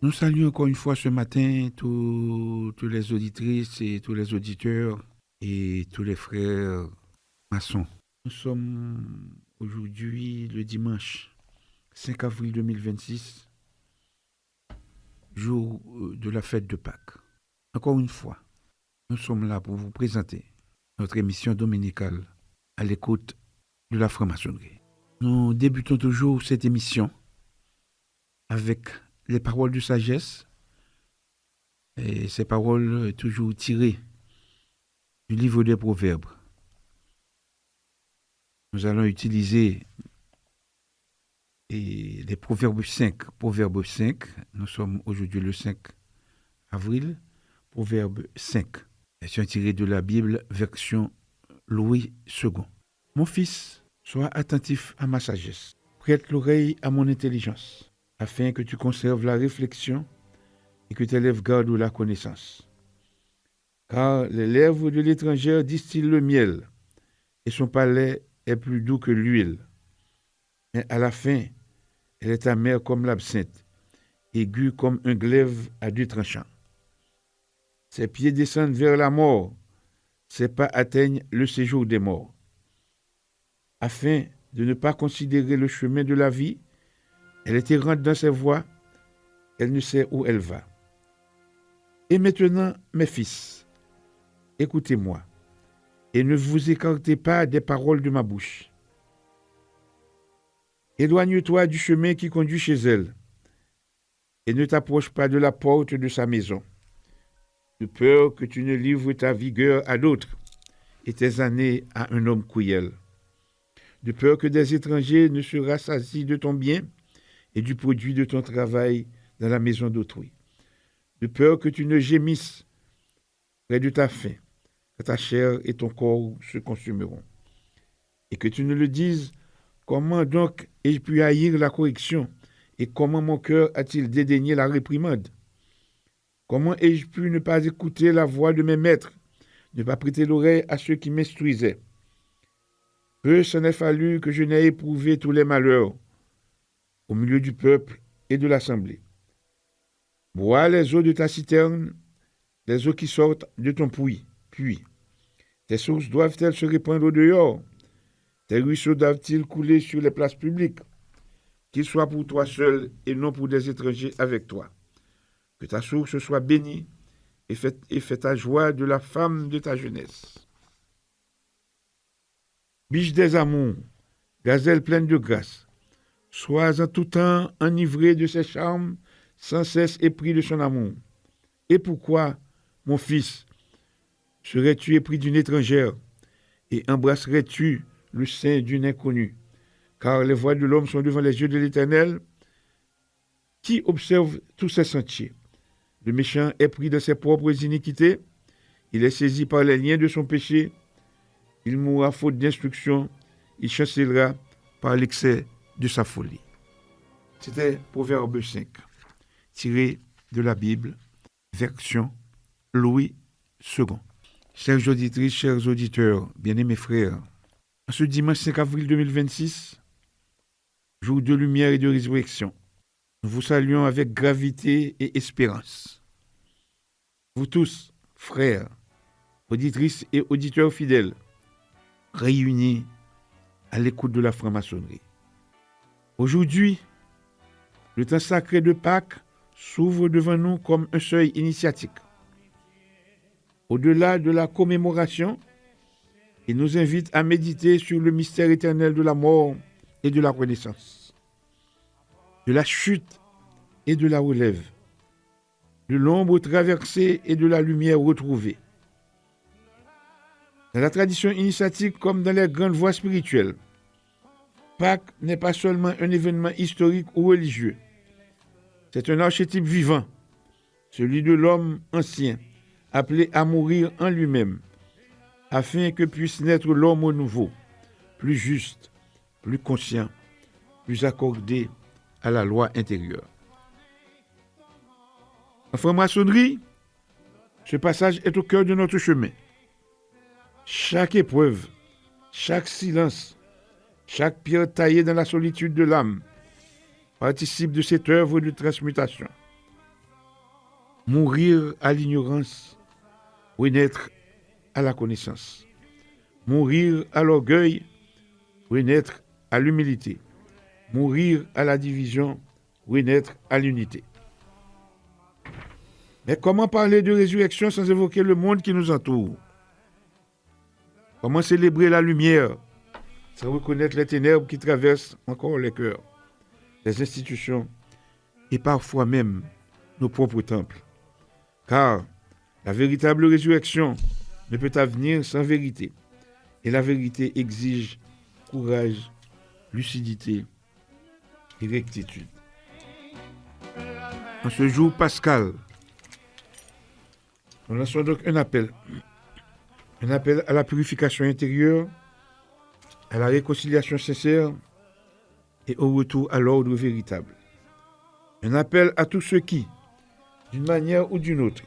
Nous saluons encore une fois ce matin toutes les auditrices et tous les auditeurs et tous les frères maçons. Nous sommes aujourd'hui le dimanche 5 avril 2026, jour de la fête de Pâques. Encore une fois, nous sommes là pour vous présenter notre émission dominicale à l'écoute de la franc-maçonnerie. Nous débutons toujours cette émission avec les paroles de sagesse, et ces paroles toujours tirées du livre des Proverbes. Nous allons utiliser les Proverbes 5. Proverbe 5, nous sommes aujourd'hui le 5 avril. Proverbe 5, version tirée de la Bible, version Louis II. Mon fils, sois attentif à ma sagesse. Prête l'oreille à mon intelligence, afin que tu conserves la réflexion et que tes lèvres gardent la connaissance. Car les lèvres de l'étranger distillent le miel, et son palais est plus doux que l'huile. Mais à la fin, elle est amère comme l'absinthe, aiguë comme un glaive à deux tranchants. Ses pieds descendent vers la mort, ses pas atteignent le séjour des morts. Afin de ne pas considérer le chemin de la vie, elle est errante dans ses voies, elle ne sait où elle va. Et maintenant, mes fils, écoutez-moi, et ne vous écartez pas des paroles de ma bouche. Éloigne-toi du chemin qui conduit chez elle, et ne t'approche pas de la porte de sa maison, de peur que tu ne livres ta vigueur à d'autres, et tes années à un homme cruel, de peur que des étrangers ne se rassasient de ton bien et du produit de ton travail dans la maison d'autrui, de peur que tu ne gémisses près de ta faim, quand ta chair et ton corps se consumeront, et que tu ne le dises, comment donc ai-je pu haïr la correction, et comment mon cœur a-t-il dédaigné la réprimande? Comment ai-je pu ne pas écouter la voix de mes maîtres, ne pas prêter l'oreille à ceux qui m'instruisaient? Peu s'en est fallu que je n'ai éprouvé tous les malheurs au milieu du peuple et de l'assemblée. Bois les eaux de ta citerne, les eaux qui sortent de ton puits. Tes sources doivent-elles se répandre au dehors? Tes ruisseaux doivent-ils couler sur les places publiques? Qu'ils soient pour toi seul et non pour des étrangers avec toi. Que ta source soit bénie et fais ta joie de la femme de ta jeunesse. Biche des amours, gazelle pleine de grâce, sois en tout temps enivré de ses charmes, sans cesse épris de son amour. Et pourquoi, mon fils, serais-tu épris d'une étrangère et embrasserais-tu le sein d'une inconnue? Car les voies de l'homme sont devant les yeux de l'Éternel, qui observe tous ses sentiers. Le méchant est pris dans ses propres iniquités, il est saisi par les liens de son péché, il mourra faute d'instruction, il chancellera par l'excès de sa folie. C'était Proverbe 5, tiré de la Bible, version Louis II. Chères auditrices, chers auditeurs, bien-aimés frères, en ce dimanche 5 avril 2026, jour de lumière et de résurrection, nous vous saluons avec gravité et espérance. Vous tous, frères, auditrices et auditeurs fidèles, réunis à l'écoute de la franc-maçonnerie. Aujourd'hui, le temps sacré de Pâques s'ouvre devant nous comme un seuil initiatique. Au-delà de la commémoration, il nous invite à méditer sur le mystère éternel de la mort et de la renaissance, de la chute et de la relève, de l'ombre traversée et de la lumière retrouvée. Dans la tradition initiatique comme dans les grandes voies spirituelles, Pâques n'est pas seulement un événement historique ou religieux. C'est un archétype vivant, celui de l'homme ancien, appelé à mourir en lui-même, afin que puisse naître l'homme nouveau, plus juste, plus conscient, plus accordé à la loi intérieure. En franc-maçonnerie, ce passage est au cœur de notre chemin. Chaque épreuve, chaque silence, chaque pierre taillée dans la solitude de l'âme participe de cette œuvre de transmutation. Mourir à l'ignorance, oui naître à la connaissance. Mourir à l'orgueil, oui naître à l'humilité. Mourir à la division, oui naître à l'unité. Mais comment parler de résurrection sans évoquer le monde qui nous entoure? Comment célébrer la lumière sans reconnaître les ténèbres qui traversent encore les cœurs, les institutions et parfois même nos propres temples? Car la véritable résurrection ne peut advenir sans vérité. Et la vérité exige courage, lucidité et rectitude. En ce jour pascal, nous lançons donc un appel à la purification intérieure, à la réconciliation sincère et au retour à l'ordre véritable. Un appel à tous ceux qui, d'une manière ou d'une autre,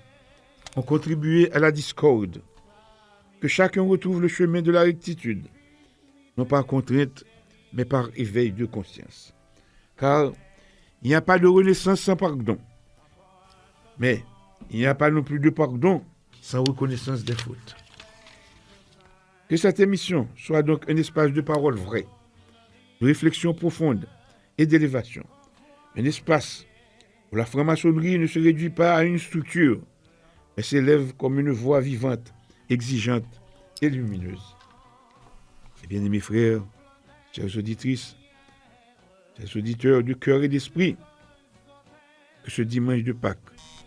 ont contribué à la discorde, que chacun retrouve le chemin de la rectitude, non par contrainte, mais par éveil de conscience. Car il n'y a pas de renaissance sans pardon, mais il n'y a pas non plus de pardon sans reconnaissance des fautes. Que cette émission soit donc un espace de parole vraie, de réflexion profonde et d'élévation. Un espace où la franc-maçonnerie ne se réduit pas à une structure, mais s'élève comme une voix vivante, exigeante et lumineuse. Et bien aimés frères, chères auditrices, chers auditeurs du cœur et d'esprit, que ce dimanche de Pâques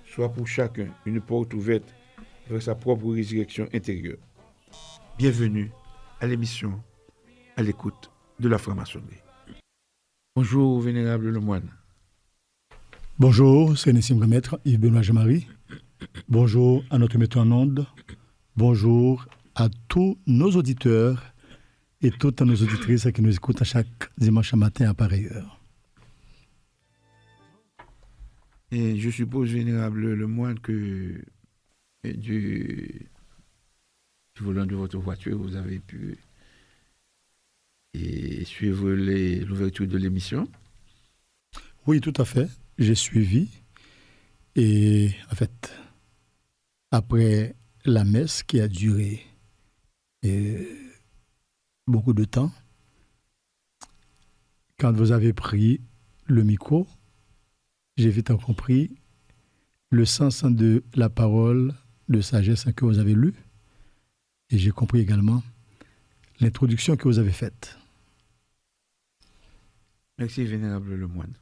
soit pour chacun une porte ouverte vers sa propre résurrection intérieure. Bienvenue à l'émission À l'écoute de la franc-maçonnerie. Bonjour, vénérable Lemoine. Bonjour, c'est Nessim Maître, Yves-Benoît Jean-Marie. Bonjour à notre metteur en onde. Bonjour à tous nos auditeurs et toutes nos auditrices qui nous écoutent à chaque dimanche matin à pareille heure. Et je suppose, vénérable Lemoine, que du volant de votre voiture, vous avez pu suivre l'ouverture de l'émission. Oui, tout à fait. J'ai suivi. Et en fait, après la messe qui a duré beaucoup de temps, quand vous avez pris le micro, j'ai vite compris le sens de la parole de sagesse que vous avez lue. Et j'ai compris également l'introduction que vous avez faite. Merci, vénérable Lemoine.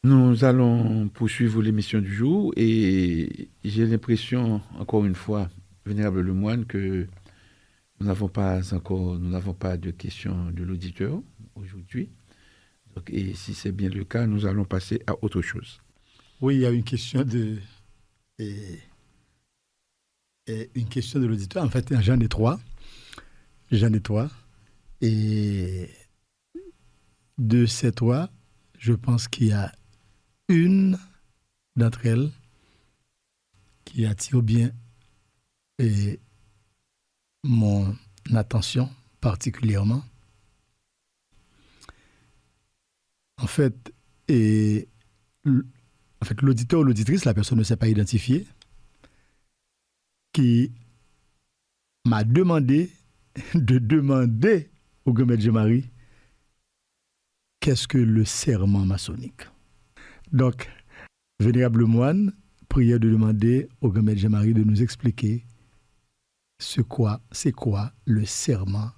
Nous allons poursuivre l'émission du jour et j'ai l'impression, encore une fois, vénérable Lemoine, que nous n'avons pas de questions de l'auditeur aujourd'hui. Donc, et si c'est bien le cas, nous allons passer à autre chose. Oui, il y a une question de l'auditeur. En fait, j'en ai trois. Et de ces trois, je pense qu'il y a une d'entre elles qui attire bien mon attention particulièrement. En fait, l'auditeur ou l'auditrice, la personne ne s'est pas identifiée, qui m'a demandé de demander au Grand Maître Jean-Marie qu'est-ce que le serment maçonnique. Donc, vénérable moine, prière de demander au Grand Maître Jean-Marie de nous expliquer c'est quoi le serment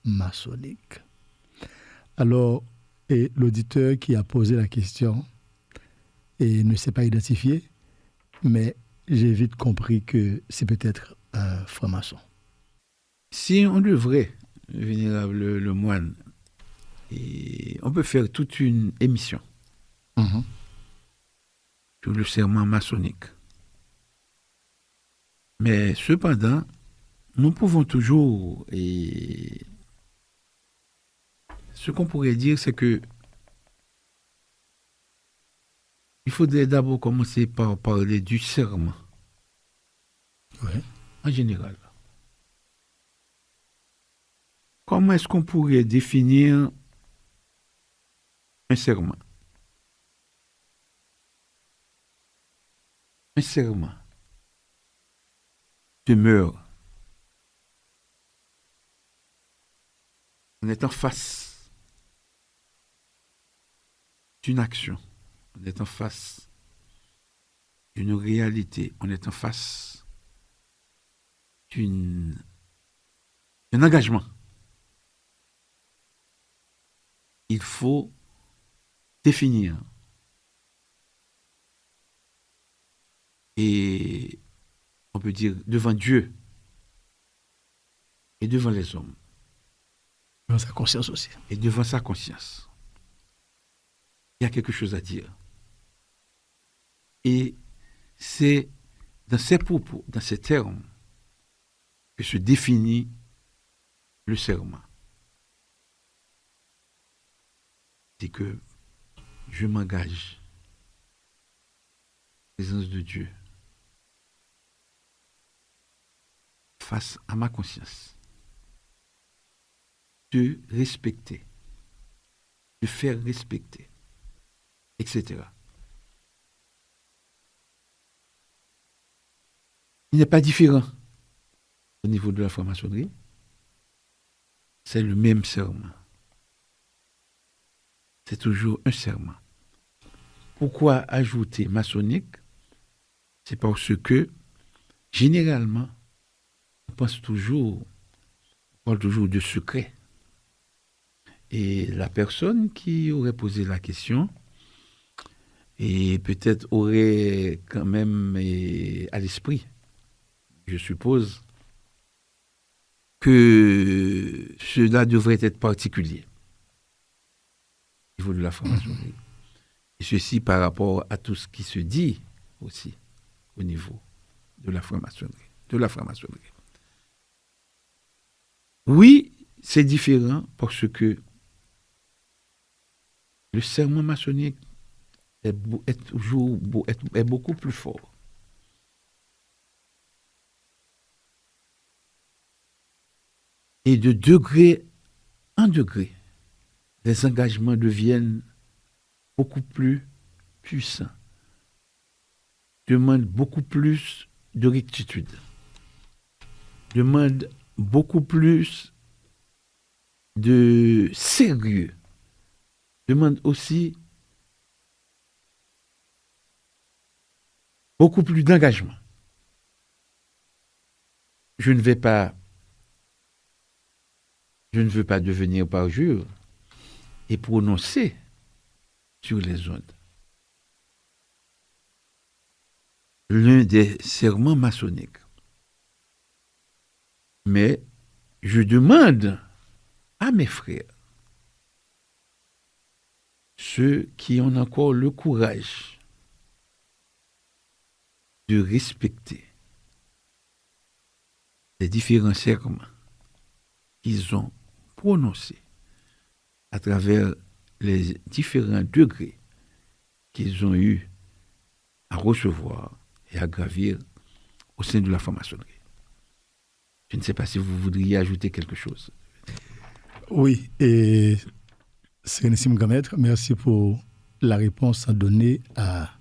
maçonnique. Alors, et l'auditeur qui a posé la question et ne s'est pas identifié, mais j'ai vite compris que c'est peut-être un franc-maçon. Si on devrait, vénérable le moine, et on peut faire toute une émission sur le serment maçonnique. Mais cependant, nous pouvons toujours, et ce qu'on pourrait dire, c'est que il faudrait d'abord commencer par parler du serment. Ouais. En général. Comment est-ce qu'on pourrait définir un serment? un serment demeure en étant face d'une action, en étant face d'une réalité, en étant face d'un engagement. Il faut définir et on peut dire devant Dieu et devant les hommes. Devant sa conscience aussi. Et devant sa conscience. Il y a quelque chose à dire. Et c'est dans ces propos, dans ces termes, que se définit le serment. C'est que je m'engage en présence de Dieu face à ma conscience de respecter, de faire respecter, etc. Il n'est pas différent au niveau de la franc-maçonnerie. C'est le même serment. C'est toujours un serment. Pourquoi ajouter maçonnique? C'est parce que, généralement, on parle toujours de secret. Et la personne qui aurait posé la question, et peut-être aurait quand même à l'esprit, je suppose, que cela devrait être particulier au niveau de la franc-maçonnerie. Et ceci par rapport à tout ce qui se dit aussi au niveau de la franc-maçonnerie. Oui, c'est différent parce que le serment maçonnique est beaucoup plus fort. Et de degré en degré, les engagements deviennent beaucoup plus puissants, demandent beaucoup plus de rectitude, demandent beaucoup plus de sérieux, demandent aussi beaucoup plus d'engagement. Je ne veux pas devenir parjure et prononcer sur les ondes l'un des serments maçonniques. Mais je demande à mes frères, ceux qui ont encore le courage de respecter les différents serments qu'ils ont prononcés à travers les différents degrés qu'ils ont eu à recevoir et à gravir au sein de la franc-maçonnerie. Je ne sais pas si vous voudriez ajouter quelque chose. Oui, et Sérénissime Grand Maître, merci pour la réponse donnée à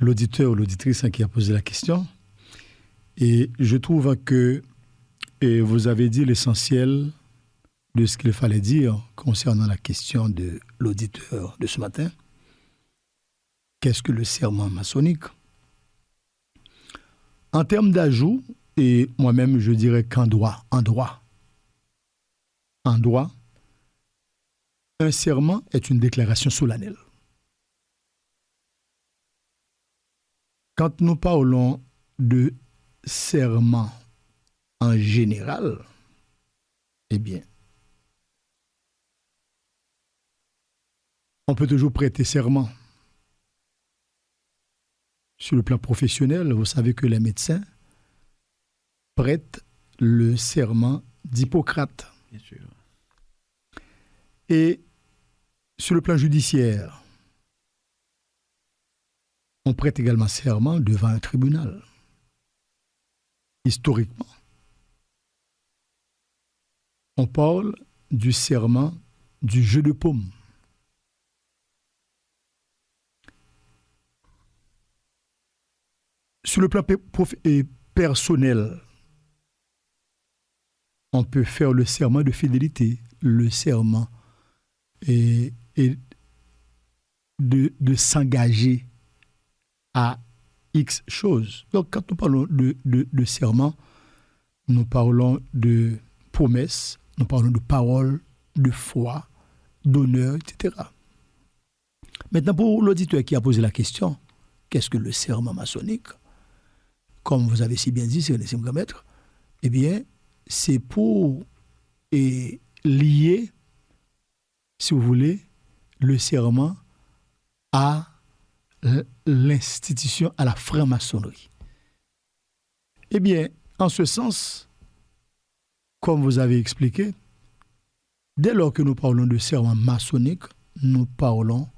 l'auditeur ou l'auditrice qui a posé la question. Et je trouve que vous avez dit l'essentiel de ce qu'il fallait dire concernant la question de l'auditeur de ce matin. Qu'est-ce que le serment maçonnique? En termes d'ajout, et moi-même je dirais qu'en droit, un serment est une déclaration solennelle. Quand nous parlons de serment en général, eh bien, on peut toujours prêter serment. Sur le plan professionnel, vous savez que les médecins prêtent le serment d'Hippocrate. Bien sûr. Et sur le plan judiciaire, on prête également serment devant un tribunal. Historiquement, on parle du serment du jeu de paume. Sur le plan personnel, on peut faire le serment de fidélité, le serment et de s'engager à X choses. Donc, quand nous parlons de serment, nous parlons de promesses, nous parlons de paroles, de foi, d'honneur, etc. Maintenant, pour l'auditeur qui a posé la question, qu'est-ce que le serment maçonnique? Comme vous avez si bien dit, c'est le maître, eh bien, c'est pour lier, si vous voulez, le serment à l'institution, à la franc-maçonnerie. Eh bien, en ce sens, comme vous avez expliqué, dès lors que nous parlons de serment maçonnique, nous parlons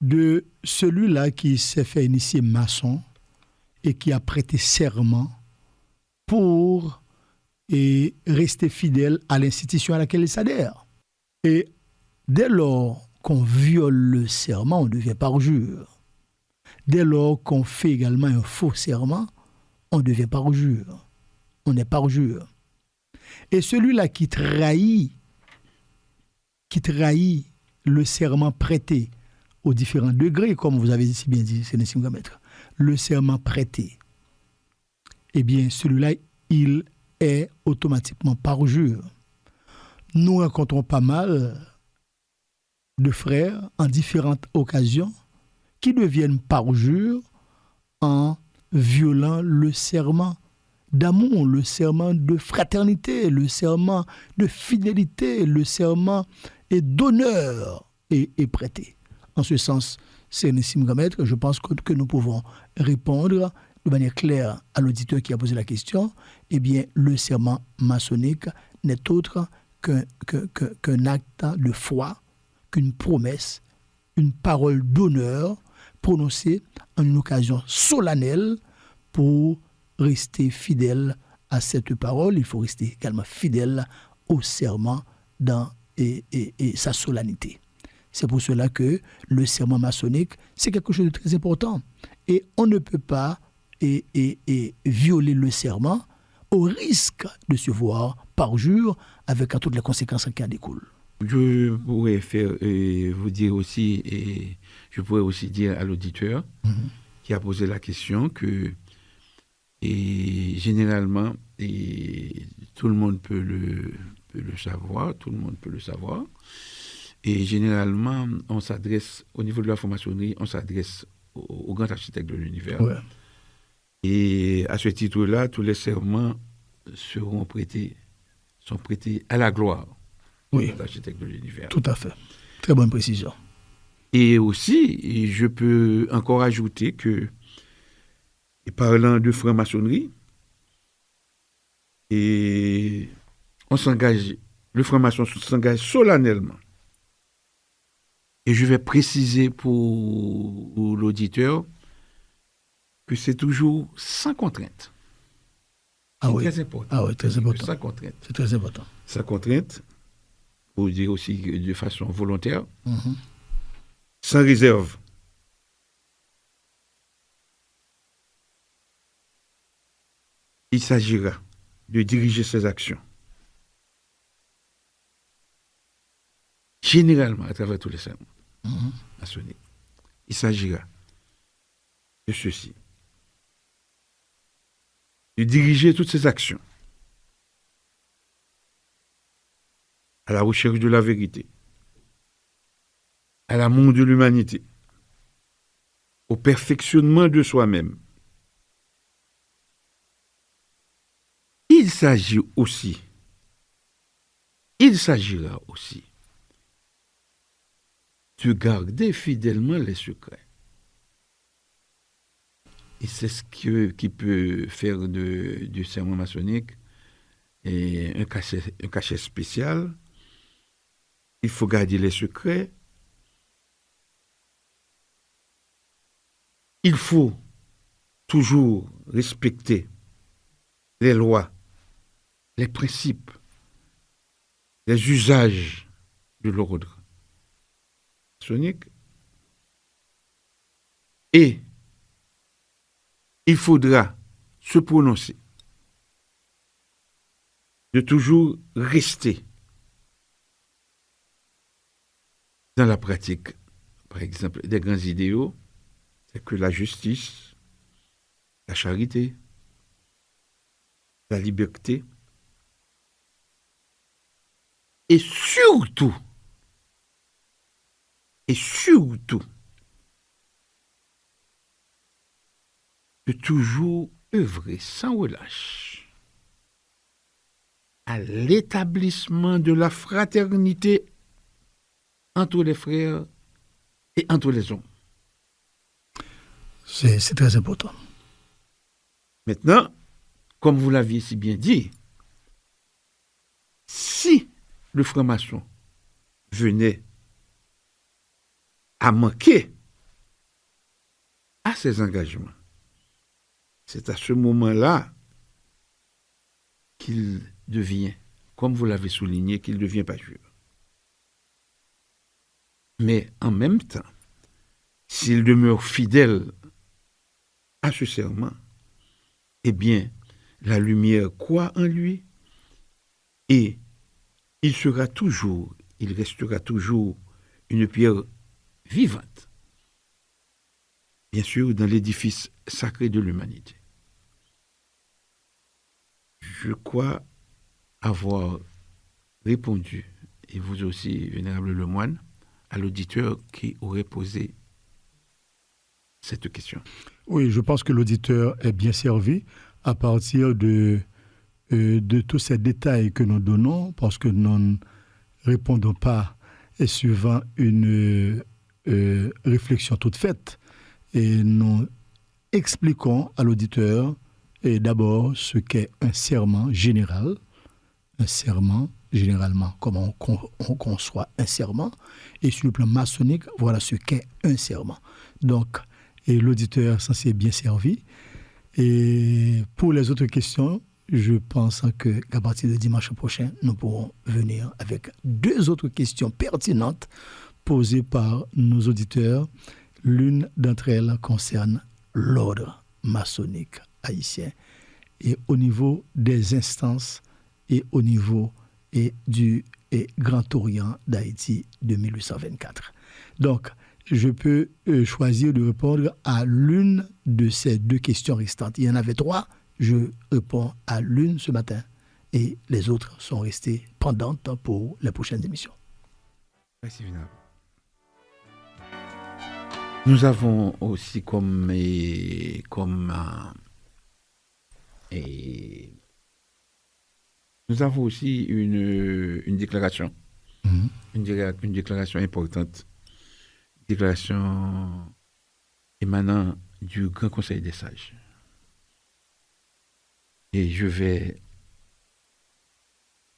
de celui-là qui s'est fait initier maçon et qui a prêté serment pour rester fidèle à l'institution à laquelle il s'adhère. Et dès lors qu'on viole le serment, on devient parjure. Dès lors qu'on fait également un faux serment, on devient parjure. On est parjure. Et celui-là qui trahit le serment prêté aux différents degrés, comme vous avez si bien dit, Sénissime Maître, le serment prêté, eh bien, celui-là, il est automatiquement parjure. Nous rencontrons pas mal de frères en différentes occasions qui deviennent parjure en violant le serment d'amour, le serment de fraternité, le serment de fidélité, le serment et d'honneur est prêté. En ce sens, Sénissime Maître, je pense que nous pouvons répondre de manière claire à l'auditeur qui a posé la question. Eh bien, le serment maçonnique n'est autre qu'un acte de foi, qu'une promesse, une parole d'honneur prononcée en une occasion solennelle. Pour rester fidèle à cette parole, il faut rester également fidèle au serment dans et sa solennité. C'est pour cela que le serment maçonnique, c'est quelque chose de très important. Et on ne peut pas violer le serment au risque de se voir parjure avec toutes les conséquences qui en découlent. Je pourrais vous dire aussi, et je pourrais aussi dire à l'auditeur qui a posé la question que généralement, tout le monde peut le savoir, et généralement, on s'adresse, au niveau de la franc-maçonnerie, on s'adresse au grand architecte de l'univers. Ouais. Et à ce titre-là, tous les serments sont prêtés à la gloire Oui. de l'architecte de l'univers. Tout à fait. Très bonne précision. Et aussi, je peux encore ajouter que, parlant de franc-maçonnerie, et le franc-maçon s'engage solennellement. Et je vais préciser pour l'auditeur que c'est toujours sans contrainte. Ah oui. Très important. Ah oui, très important. Sans contrainte. C'est très important. Sans contrainte, pour dire aussi de façon volontaire, sans réserve. Il s'agira de diriger ses actions. Généralement, à travers tous les sermons maçonniques, il s'agira de ceci. De diriger toutes ses actions à la recherche de la vérité, à l'amour de l'humanité, au perfectionnement de soi-même. Il s'agira aussi de garder fidèlement les secrets. Et c'est ce qui peut faire du serment maçonnique un cachet spécial. Il faut garder les secrets. Il faut toujours respecter les lois, les principes, les usages de l'ordre maçonnique. Et il faudra se prononcer, de toujours rester dans la pratique, par exemple, des grands idéaux, c'est que la justice, la charité, la liberté, et surtout, de toujours œuvrer sans relâche à l'établissement de la fraternité entre les frères et entre les hommes. C'est très important. Maintenant, comme vous l'aviez si bien dit, si le franc-maçon venait à manquer à ses engagements, c'est à ce moment-là qu'il devient, comme vous l'avez souligné, qu'il devient parjure. Mais en même temps, s'il demeure fidèle à ce serment, eh bien, la lumière croît en lui et il restera toujours une pierre vivante, bien sûr, dans l'édifice sacré de l'humanité. Je crois avoir répondu, et vous aussi, Vénérable Lemoine, à l'auditeur qui aurait posé cette question. Oui, je pense que l'auditeur est bien servi à partir de tous ces détails que nous donnons, parce que nous ne répondons pas suivant une réflexion toute faite, et nous expliquons à l'auditeur d'abord ce qu'est un serment général, un serment généralement, comment on conçoit un serment, et sur le plan maçonnique, voilà ce qu'est un serment. Donc, et l'auditeur s'en s'est bien servi. Et pour les autres questions, je pense qu'à partir de dimanche prochain, nous pourrons venir avec 2 autres questions pertinentes posées par nos auditeurs. L'une d'entre elles concerne l'ordre maçonnique haïtien et au niveau des instances et au niveau du Grand Orient d'Haïti de 1824. Donc, je peux choisir de répondre à l'une de ces 2 questions restantes. Il y en avait 3, je réponds à l'une ce matin et les autres sont restées pendantes pour les prochaines émissions. Merci, Vénérable. Nous avons aussi nous avons aussi une déclaration, une déclaration importante, une déclaration émanant du Grand Conseil des Sages. Et je vais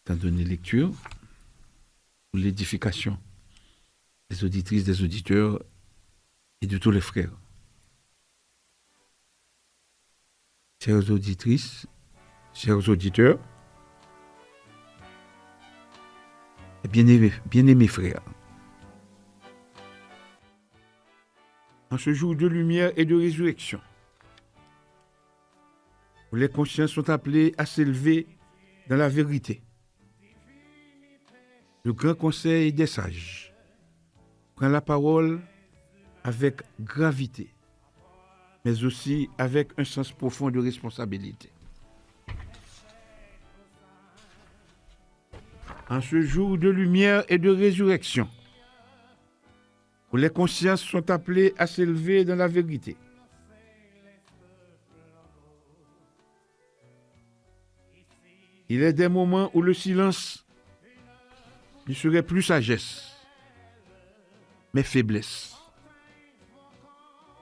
t'en donner lecture pour l'édification des auditrices, des auditeurs et de tous les frères. Chères auditrices, chers auditeurs, bien-aimés frères, en ce jour de lumière et de résurrection, où les consciences sont appelées à s'élever dans la vérité, le Grand Conseil des Sages prend la parole avec gravité, mais aussi avec un sens profond de responsabilité. En ce jour de lumière et de résurrection, où les consciences sont appelées à s'élever dans la vérité, il est des moments où le silence ne serait plus sagesse, mais faiblesse.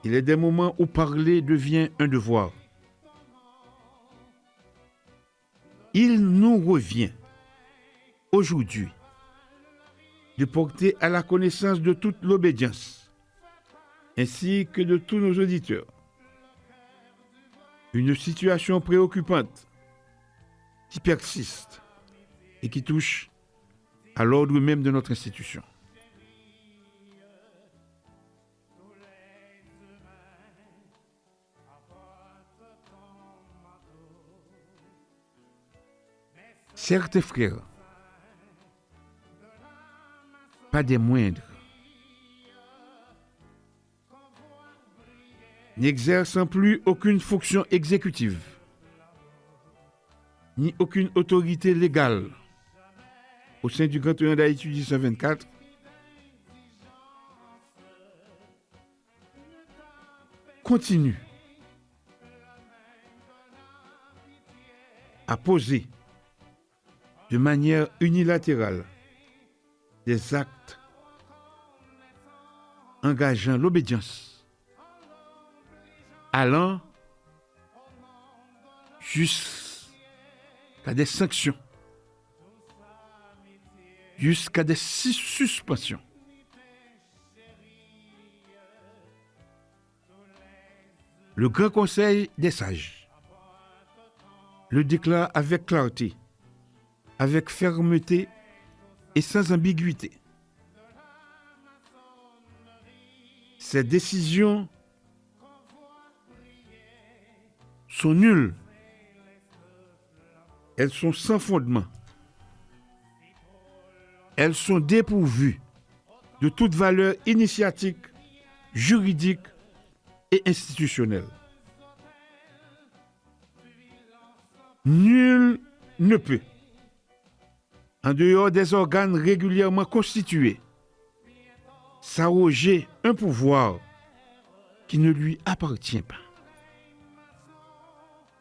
Il est des moments où parler devient un devoir. Il nous revient aujourd'hui de porter à la connaissance de toute l'obédience, ainsi que de tous nos auditeurs, une situation préoccupante qui persiste et qui touche à l'ordre même de notre institution. Certains frères, pas des moindres, n'exerçant plus aucune fonction exécutive, ni aucune autorité légale au sein du Grand Orient d'Haïti 1824, continue à poser de manière unilatérale des actes engageant l'obédience, allant jusqu'à des sanctions, jusqu'à des suspensions. Le Grand Conseil des sages le déclare avec clarté, avec fermeté et sans ambiguïté. Ces décisions sont nulles. Elles sont sans fondement. Elles sont dépourvues de toute valeur initiatique, juridique et institutionnelle. Nul ne peut, en dehors des organes régulièrement constitués, s'arroger un pouvoir qui ne lui appartient pas.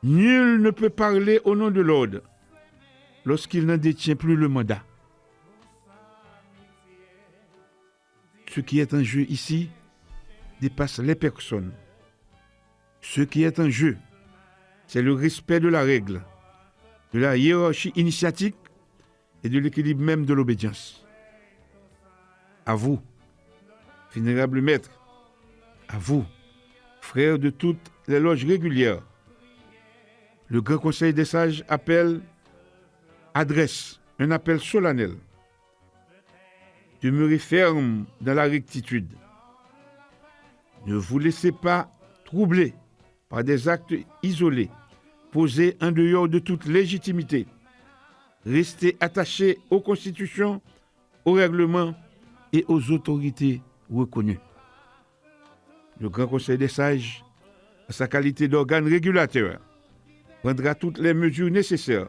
Nul ne peut parler au nom de l'ordre lorsqu'il n'en détient plus le mandat. Ce qui est en jeu ici dépasse les personnes. Ce qui est en jeu, c'est le respect de la règle, de la hiérarchie initiatique et de l'équilibre même de l'obédience. À vous, vénérable maître, à vous, frères de toutes les loges régulières, le Grand Conseil des sages adresse un appel solennel. Demeurez ferme dans la rectitude. Ne vous laissez pas troubler par des actes isolés, posés en dehors de toute légitimité. Restez attachés aux constitutions, aux règlements et aux autorités reconnues. Le Grand Conseil des sages, en sa qualité d'organe régulateur, prendra toutes les mesures nécessaires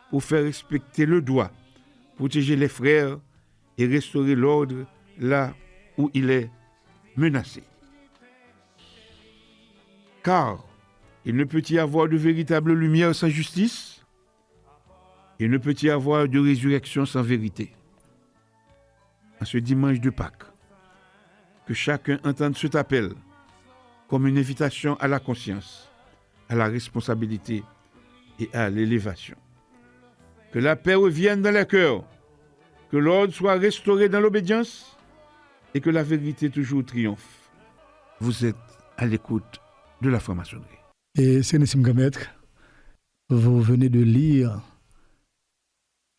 pour faire respecter le droit, protéger les frères et restaurer l'ordre là où il est menacé. Car il ne peut y avoir de véritable lumière sans justice, il ne peut y avoir de résurrection sans vérité. En ce dimanche de Pâques, que chacun entende cet appel comme une invitation à la conscience, à la responsabilité et à l'élévation. Que la paix revienne dans les cœurs, que l'ordre soit restauré dans l'obédience et que la vérité toujours triomphe. Vous êtes à l'écoute de la franc-maçonnerie. Et Sénessim Maître, vous venez de lire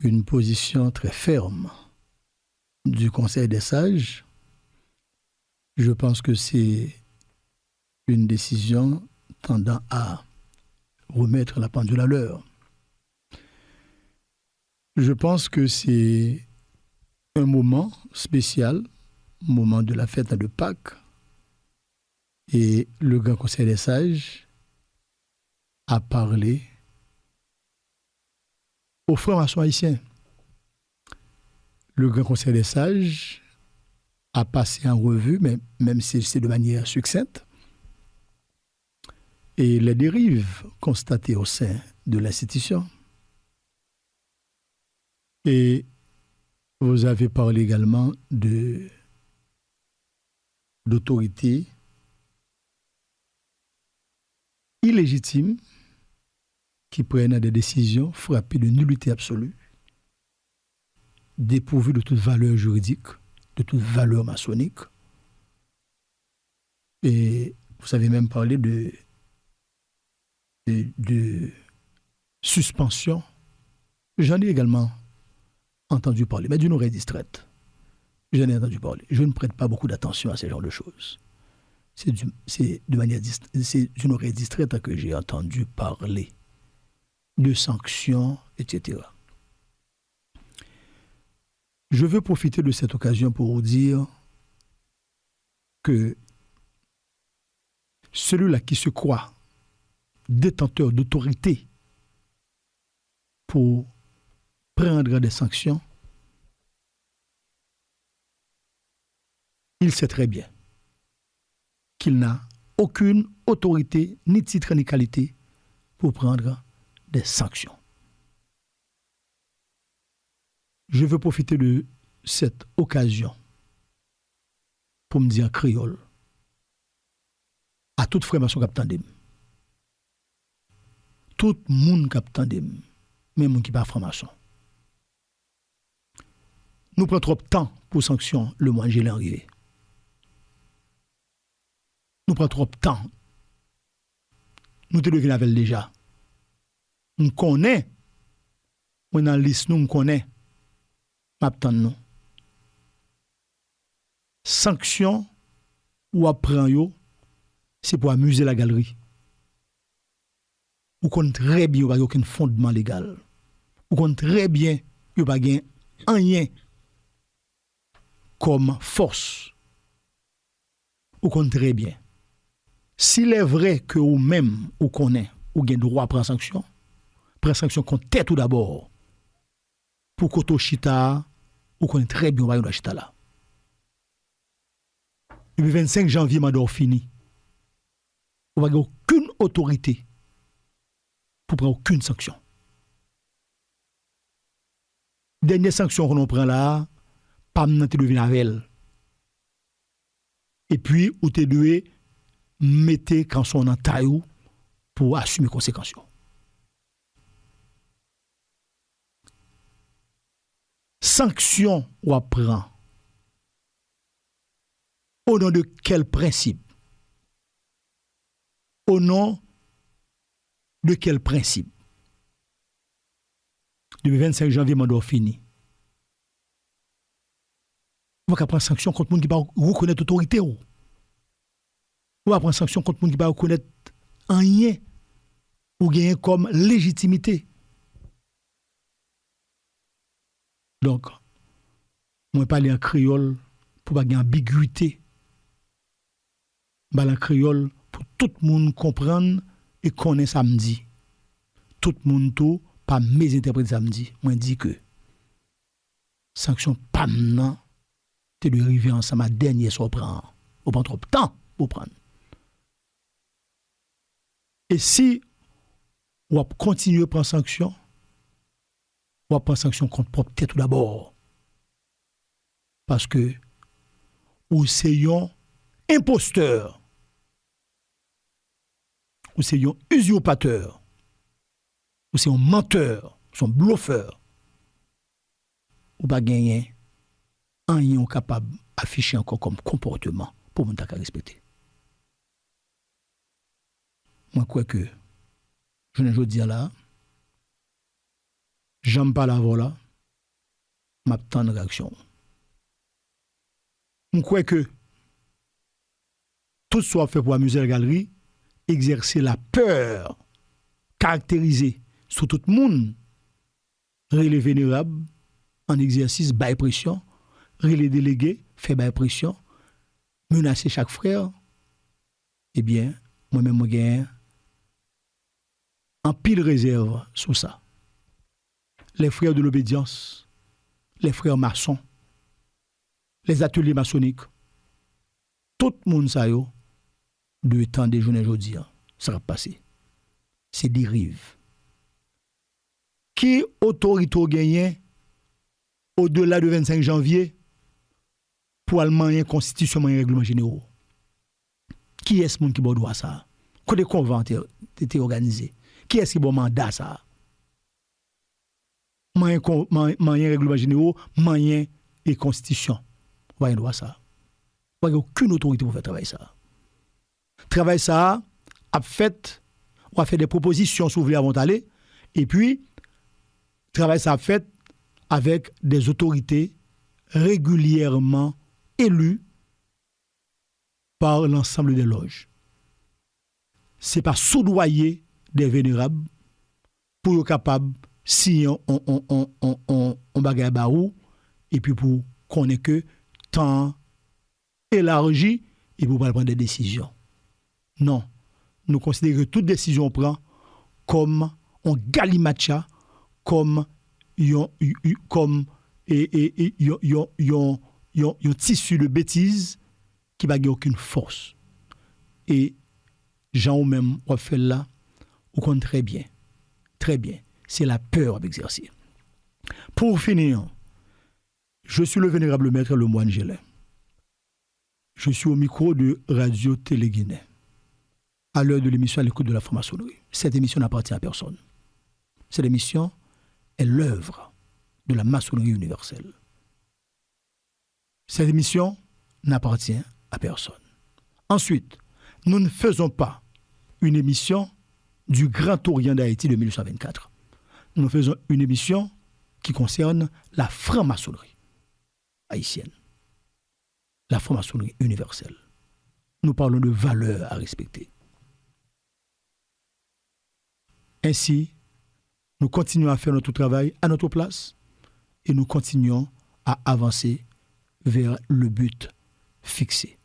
une position très ferme du Conseil des sages. Je pense que c'est une décision tendant à remettre la pendule à l'heure. Je pense que c'est un moment spécial, moment de la fête de Pâques, et le Grand Conseil des sages a parlé aux francs-maçons haïtiens. Le Grand Conseil des sages a passé en revue, mais même si c'est de manière succincte, et les dérives constatées au sein de l'institution. Et vous avez parlé également d'autorités illégitimes qui prennent des décisions frappées de nullité absolue, dépourvues de toute valeur juridique, de toute valeur maçonnique. Et vous avez même parlé de suspension. J'en ai également entendu parler, mais d'une oreille distraite. J'en ai entendu parler. Je ne prête pas beaucoup d'attention à ce genre de choses. C'est d'une oreille distraite que j'ai entendu parler de sanctions, etc. Je veux profiter de cette occasion pour vous dire que celui-là qui se croit détenteur d'autorité pour prendre des sanctions, il sait très bien qu'il n'a aucune autorité, ni titre, ni qualité pour prendre des sanctions. Je veux profiter de cette occasion pour me dire en créole à toute frère-maçon qui attendent, tout le monde qui attendent, même monde qui pas franc-maçon. Nous prenons trop de temps pour sanctionner le mois de juillet arrivé. Nous prenons trop de temps. Nous te devinons avec déjà. Nous connaissons. Nous dans la liste, nous connaissons. Nous. Sanction ou apprend yo, c'est pour amuser la galerie. Vous connaissez très bien, qu'il n'y a aucun fondement légal. Vous connaissez très bien, qu'il n'y a pas rien comme force. Vous connaissez très bien. S'il est vrai que vous-même, vous connaissez, vous avez droit à prendre sanction contre tête tout d'abord. Pour Koto Chita, vous connaissez très bien où Chita là. Depuis 25 janvier, Mador fini. Vous n'avez aucune autorité pour prendre aucune sanction. Dernière sanction qu'on prend là, pas maintenant te devine avec elle. Et puis, vous te devez mettre quand son en taille pour assumer les conséquences. Sanction ou apprend. Au nom de quel principe? Au nom de quel principe? Depuis 25 janvier, mandat fini. On va prendre sanction contre les gens qui ne reconnaissent l'autorité. On va prendre sanction contre les gens qui ne reconnaissent rien ou gagner comme légitimité. Donc, moi, parler en créole pour pas gagner ambiguïté. Parler en créole pour tout le monde comprendre et connaître samedi. Tout le monde tout pas mésinterpréter samedi. Moi dis que sanction pas maintenant, tu dois arriver ensemble à dernier soit prendre. On prend trop de temps pour prendre. Et si on continue à prendre sanction, on va prendre sanction contre propre tête tout d'abord. Parce que ou c'est un imposteur, ou c'est un usurpateur, ou c'est un menteur, ou un bluffeur, ou pas gagner rien capable d'afficher encore comme comportement pour nous respecter. Moi, quoi que, je ne dis là, j'aime pas la voix, m'attends une réaction. Je crois que tout soit fait pour amuser la galerie, exercer la peur caractérisée sur tout le monde, les vénérables en exercice, bail pression, les délégués, fait bail pression, menacer chaque frère. Eh bien, moi-même, je gagne en pile réserve sur ça. Les frères de l'obédience, les frères maçons, les ateliers maçonniques, tout le monde ça yo, de temps des journées aujourd'hui, ça va passer. C'est dérive. Qui autorité gagné au-delà du 25 janvier pour Allemagne constitution et règlement généraux? Qui est ce monde qui a droit ça? Quand des convents étaient organisés, qui est-ce qui a mandat ça? Moyen règlement généraux, moyen et constitution. Vous voyez ça. Vous n'avez aucune autorité pour faire travailler ça. Travail ça a fait, on a fait des propositions sur vous avant d'aller, et puis travail ça a fait avec des autorités régulièrement élues par l'ensemble des loges. C'est pas soudoyer des vénérables pour être capable si on bagaille barou et puis pour qu'on ait que temps élargi et pour prendre des décisions. Non, nous considérons que toute décision prend comme un galimatcha, comme un tissu de bêtises qui n'a aucune force. Et Jean ou même on fait là, on compte très bien. Très bien. C'est la peur d'exercer. Pour finir, je suis le vénérable maître le moine Gélin. Je suis au micro de Radio Télé-Guinée. À l'heure de l'émission à l'écoute de la franc-maçonnerie. Cette émission n'appartient à personne. Cette émission est l'œuvre de la maçonnerie universelle. Cette émission n'appartient à personne. Ensuite, nous ne faisons pas une émission du Grand Orient d'Haïti de 1824. Nous faisons une émission qui concerne la franc-maçonnerie haïtienne. La franc-maçonnerie universelle. Nous parlons de valeurs à respecter. Ainsi, nous continuons à faire notre travail à notre place et nous continuons à avancer vers le but fixé.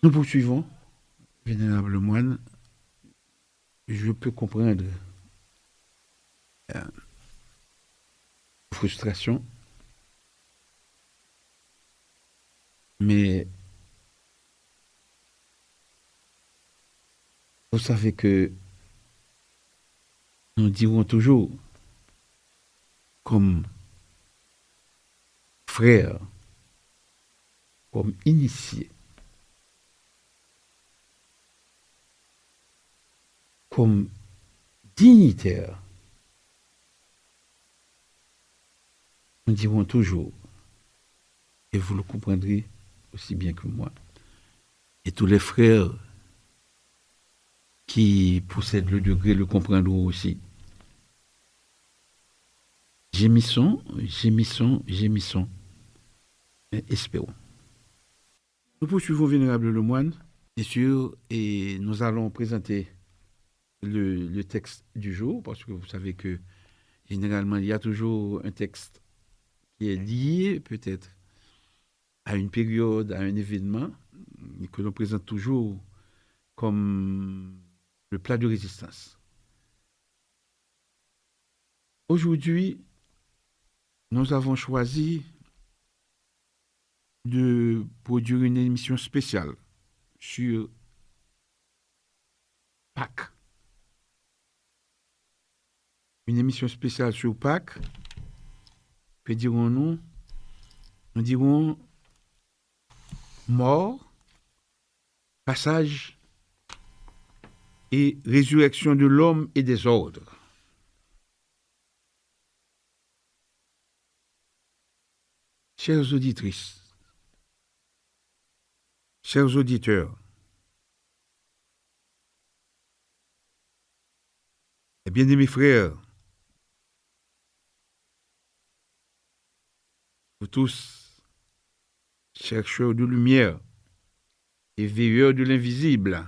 Nous poursuivons, vénérable moine. Je peux comprendre la frustration, mais vous savez que nous dirons toujours, comme frères, comme initiés, comme dignitaires, nous dirons toujours, et vous le comprendrez aussi bien que moi, et tous les frères qui possèdent le degré le comprendront aussi. Gémissons, gémissons, gémissons, mais espérons. Nous poursuivons, vénérable le moine, bien sûr, et nous allons présenter le texte du jour, parce que vous savez que généralement, il y a toujours un texte qui est lié peut-être à une période, à un événement, et que l'on présente toujours comme le plat de résistance. Aujourd'hui, nous avons choisi de produire une émission spéciale sur Pâques. Une émission spéciale sur Pâques, que dirons-nous? Nous dirons mort, passage et résurrection de l'homme et des ordres. Chères auditrices, chers auditeurs, et bien-aimés frères, vous tous, chercheurs de lumière et veilleurs de l'invisible,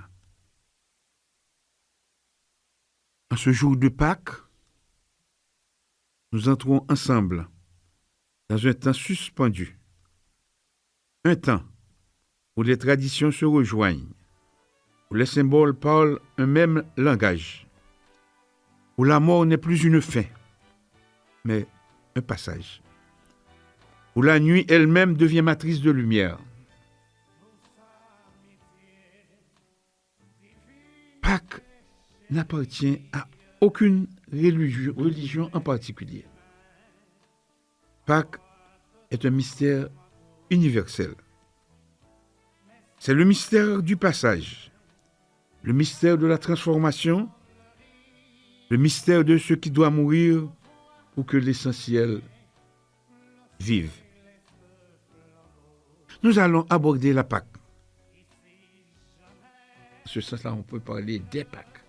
en ce jour de Pâques, nous entrons ensemble dans un temps suspendu, un temps où les traditions se rejoignent, où les symboles parlent un même langage, où la mort n'est plus une fin, mais un passage, où la nuit elle-même devient matrice de lumière. Pâques n'appartient à aucune religion en particulier. Pâques est un mystère universel. C'est le mystère du passage, le mystère de la transformation, le mystère de ce qui doit mourir pour que l'essentiel vive. Nous allons aborder la Pâques. En ce sens-là, on peut parler des Pâques.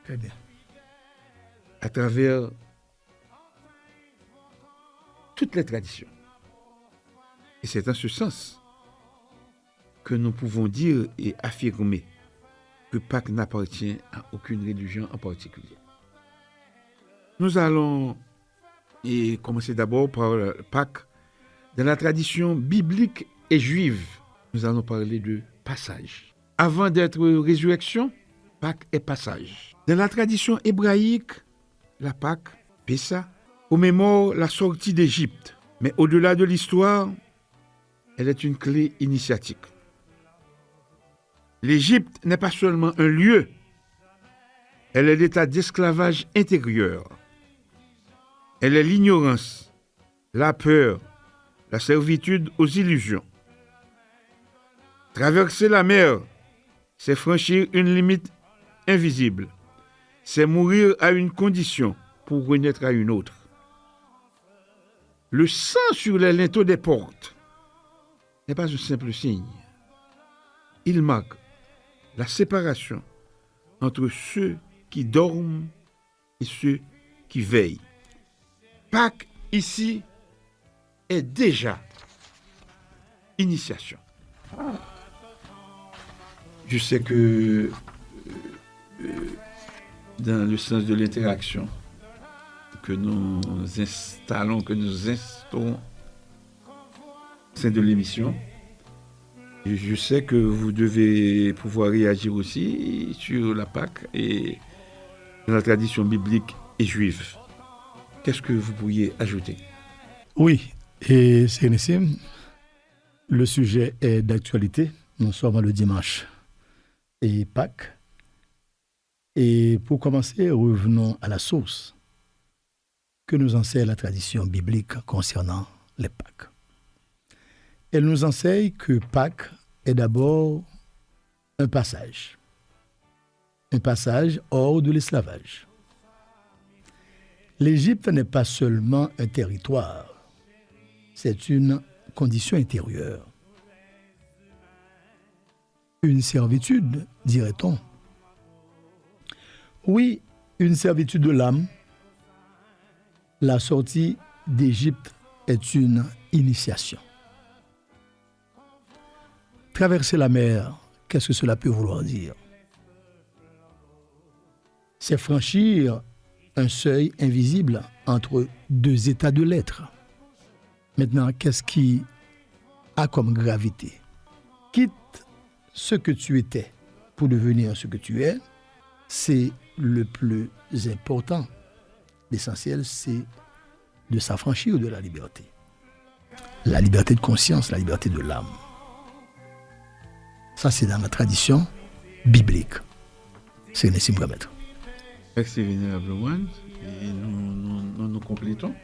Très bien. À travers toutes les traditions. Et c'est en ce sens que nous pouvons dire et affirmer que Pâques n'appartient à aucune religion en particulier. Nous allons commencer d'abord par Pâques Dans la tradition biblique et juive, nous allons parler de passage. Avant d'être résurrection, Pâques est passage. Dans la tradition hébraïque, la Pâques, Pessa, commémore la sortie d'Égypte. Mais au-delà de l'histoire, elle est une clé initiatique. L'Égypte n'est pas seulement un lieu, elle est l'état d'esclavage intérieur. Elle est l'ignorance, la peur, la servitude aux illusions. Traverser la mer, c'est franchir une limite invisible. C'est mourir à une condition pour renaître à une autre. Le sang sur les linteaux des portes n'est pas un simple signe. Il marque la séparation entre ceux qui dorment et ceux qui veillent. Pâques, ici, est déjà initiation. Je sais que dans le sens de l'interaction que nous installons, que nous instaurons au sein de l'émission, je sais que vous devez pouvoir réagir aussi sur la Pâque et la tradition biblique et juive. Qu'est-ce que vous pourriez ajouter? Oui, et c'est Nessim, le sujet est d'actualité. Nous sommes le dimanche et Pâques. Et pour commencer, revenons à la source que nous enseigne la tradition biblique concernant les Pâques. Elle nous enseigne que Pâques est d'abord un passage hors de l'esclavage. L'Égypte n'est pas seulement un territoire, c'est une condition intérieure. Une servitude, dirait-on. Oui, une servitude de l'âme. La sortie d'Égypte est une initiation. Traverser la mer, qu'est-ce que cela peut vouloir dire? C'est franchir un seuil invisible entre deux états de l'être. Maintenant, qu'est-ce qui a comme gravité? Quitte ce que tu étais pour devenir ce que tu es, c'est le plus important. L'essentiel, c'est de s'affranchir de la liberté. La liberté de conscience, la liberté de l'âme. Ça, c'est dans la tradition biblique. C'est Nessim Gamet. Merci, Vénérable One. Et nous complétons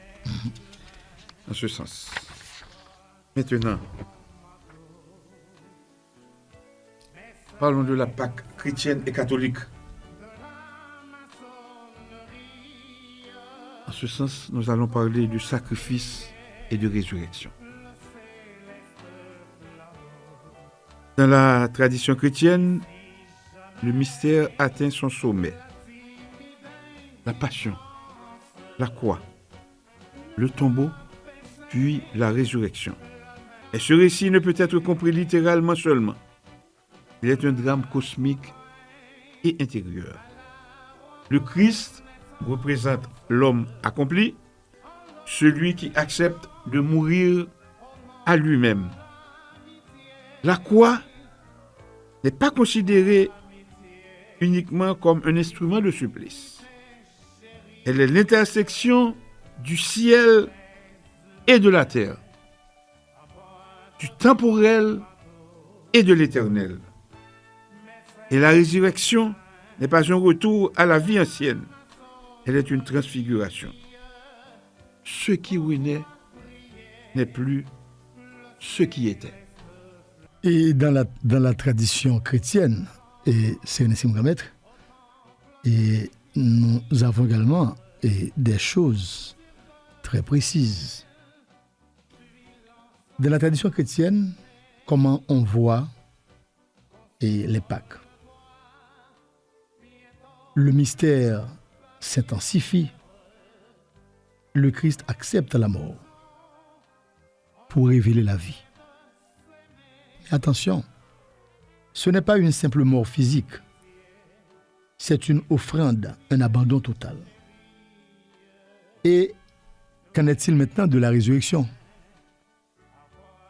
en ce sens. Maintenant, parlons de la Pâque chrétienne et catholique. En ce sens, nous allons parler du sacrifice et de résurrection. Dans la tradition chrétienne, le mystère atteint son sommet. La passion, la croix, le tombeau, puis la résurrection. Et ce récit ne peut être compris littéralement seulement. Il est un drame cosmique et intérieur. Le Christ représente l'homme accompli, celui qui accepte de mourir à lui-même. La croix n'est pas considérée uniquement comme un instrument de supplice. Elle est l'intersection du ciel et de la terre, du temporel et de l'éternel. Et la résurrection n'est pas un retour à la vie ancienne, elle est une transfiguration. Ce qui renaît n'est plus ce qui était. Et dans la tradition chrétienne, et c'est Nessim Gamet, et nous avons également des choses très précises. Dans la tradition chrétienne, comment on voit les Pâques. Le mystère s'intensifie. Le Christ accepte la mort pour révéler la vie. Mais attention, ce n'est pas une simple mort physique. C'est une offrande, un abandon total. Et qu'en est-il maintenant de la résurrection?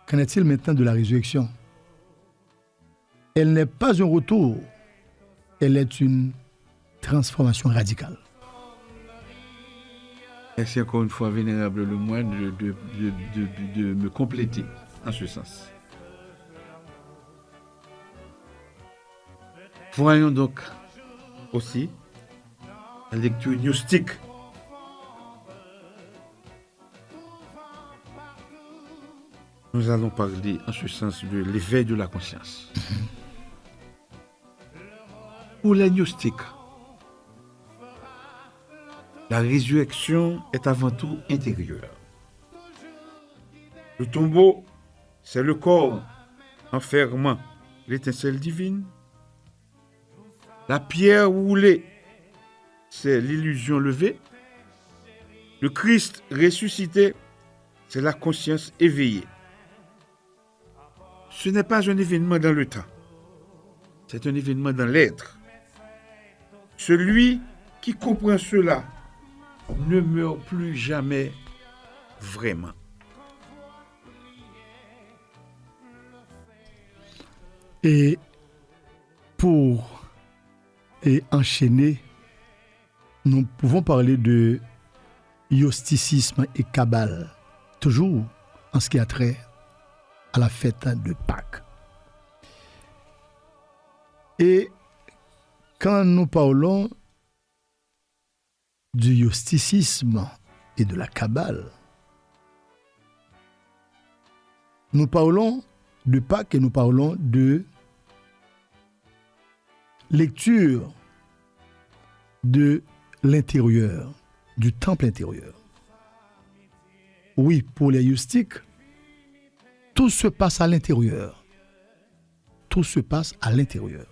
Qu'en est-il maintenant de la résurrection? Elle n'est pas un retour, elle est une transformation radicale. Merci encore une fois, Vénérable Lemoine, de me compléter en ce sens. Voyons donc aussi la lecture gnostique. Nous allons parler en ce sens de l'éveil de la conscience. Pour les gnostiques, la résurrection est avant tout intérieure. Le tombeau, c'est le corps enfermant l'étincelle divine. La pierre roulée, c'est l'illusion levée. Le Christ ressuscité, c'est la conscience éveillée. Ce n'est pas un événement dans le temps, c'est un événement dans l'être. Celui qui comprend cela ne meurt plus jamais vraiment. Et pour enchaîner, nous pouvons parler de gnosticisme et kabbale, toujours en ce qui a trait à la fête de Pâques. Et quand nous parlons du gnosticisme et de la kabbale, nous parlons de Pâques et nous parlons de lecture de l'intérieur, du temple intérieur. Oui, pour les gnostiques, tout se passe à l'intérieur. Tout se passe à l'intérieur.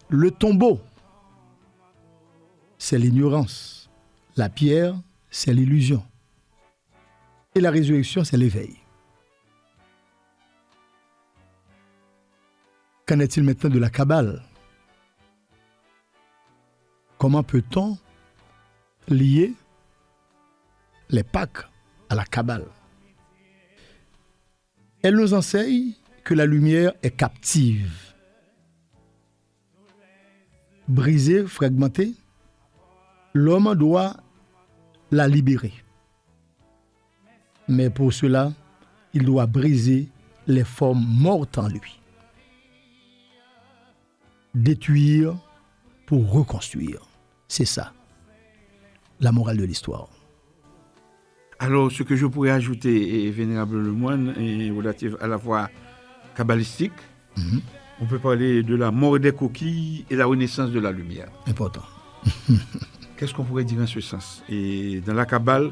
Le tombeau, c'est l'ignorance. La pierre, c'est l'illusion. Et la résurrection, c'est l'éveil. Qu'en est-il maintenant de la Kabbale? Comment peut-on lier les Pâques à la Kabbale? Elle nous enseigne que la lumière est captive. Brisée, fragmentée, l'homme doit la libérer. Mais pour cela, il doit briser les formes mortes en lui. Détruire pour reconstruire. C'est ça, la morale de l'histoire. Alors, ce que je pourrais ajouter, Vénérable Lemoine, est relatif à la voie kabbalistique. On peut parler de la mort des coquilles et la renaissance de la lumière. Important. Qu'est-ce qu'on pourrait dire en ce sens? Et dans la Kabbale,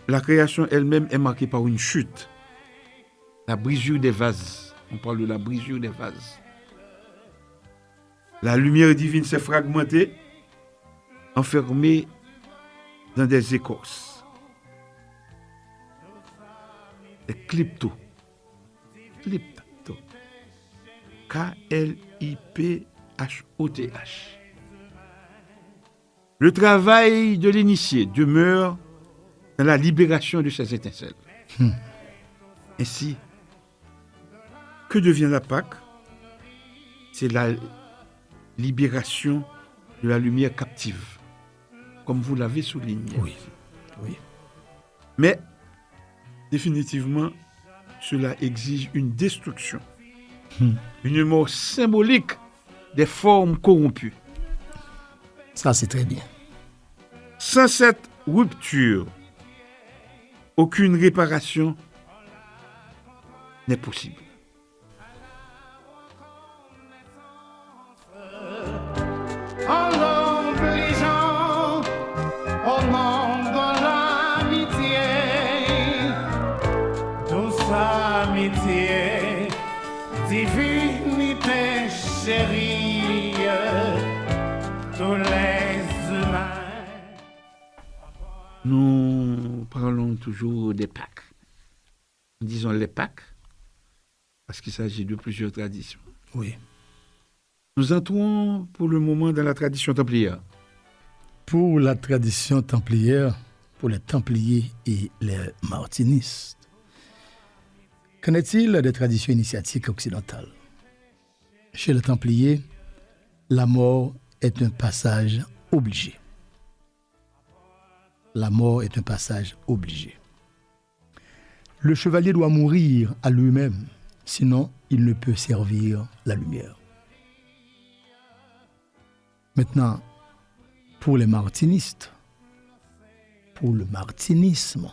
la création elle-même est marquée par une chute. La brisure des vases. On parle de la brisure des vases. La lumière divine s'est fragmentée, enfermée dans des écorces. Des klyptos. Klyptos. K-L-I-P-H-O-T-H. Le travail de l'initié demeure dans la libération de ces étincelles. Ainsi, que devient la Pâque? C'est la libération de la lumière captive, comme vous l'avez souligné. Oui, oui. Mais, définitivement, cela exige une destruction, une mort symbolique des formes corrompues. Ça, c'est très bien. Sans cette rupture, aucune réparation n'est possible. En l'obligeant au monde de l'amitié, douce amitié, divinité chérie, tous les humains. Nous parlons toujours des Pâques. Disons les Pâques, parce qu'il s'agit de plusieurs traditions. Oui. Nous entrons pour le moment dans la tradition templière. Pour la tradition templière, pour les Templiers et les Martinistes. Qu'en est-il des traditions initiatiques occidentales? Chez les Templiers, la mort est un passage obligé. La mort est un passage obligé. Le chevalier doit mourir à lui-même, sinon il ne peut servir la lumière. Maintenant, pour les martinistes, pour le martinisme,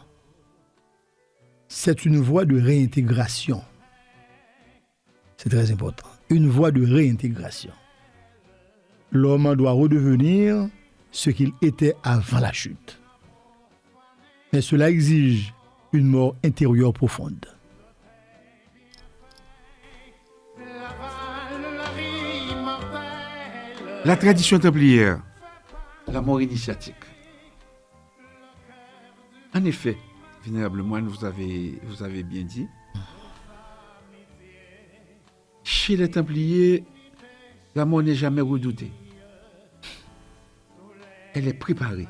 c'est une voie de réintégration. C'est très important. Une voie de réintégration. L'homme doit redevenir ce qu'il était avant la chute. Mais cela exige une mort intérieure profonde. La tradition templière, la mort initiatique. En effet, vénérable moine, vous avez bien dit. Chez les Templiers, la mort n'est jamais redoutée. Elle est préparée.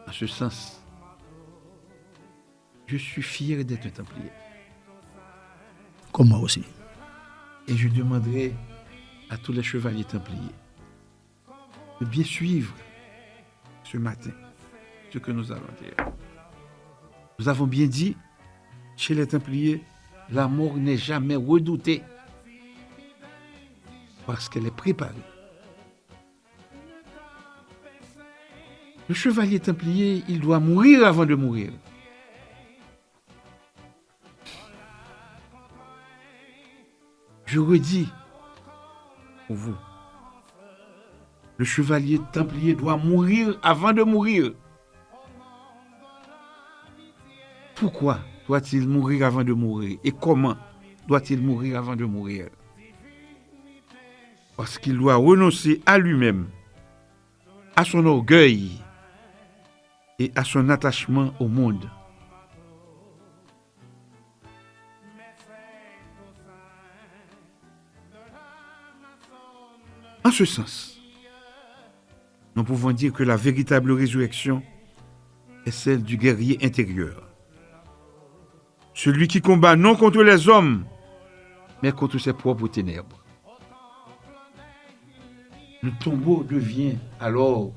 En ce sens, je suis fier d'être un Templier. Comme moi aussi. Et je demanderai à tous les chevaliers Templiers de bien suivre ce matin ce que nous allons dire. Nous avons bien dit, chez les Templiers, la mort n'est jamais redoutée parce qu'elle est préparée. Le chevalier Templier, il doit mourir avant de mourir. Je redis pour vous, le chevalier Templier doit mourir avant de mourir. Pourquoi doit-il mourir avant de mourir? Et comment doit-il mourir avant de mourir? Parce qu'il doit renoncer à lui-même, à son orgueil et à son attachement au monde. En ce sens, nous pouvons dire que la véritable résurrection est celle du guerrier intérieur. Celui qui combat non contre les hommes, mais contre ses propres ténèbres. Le tombeau devient alors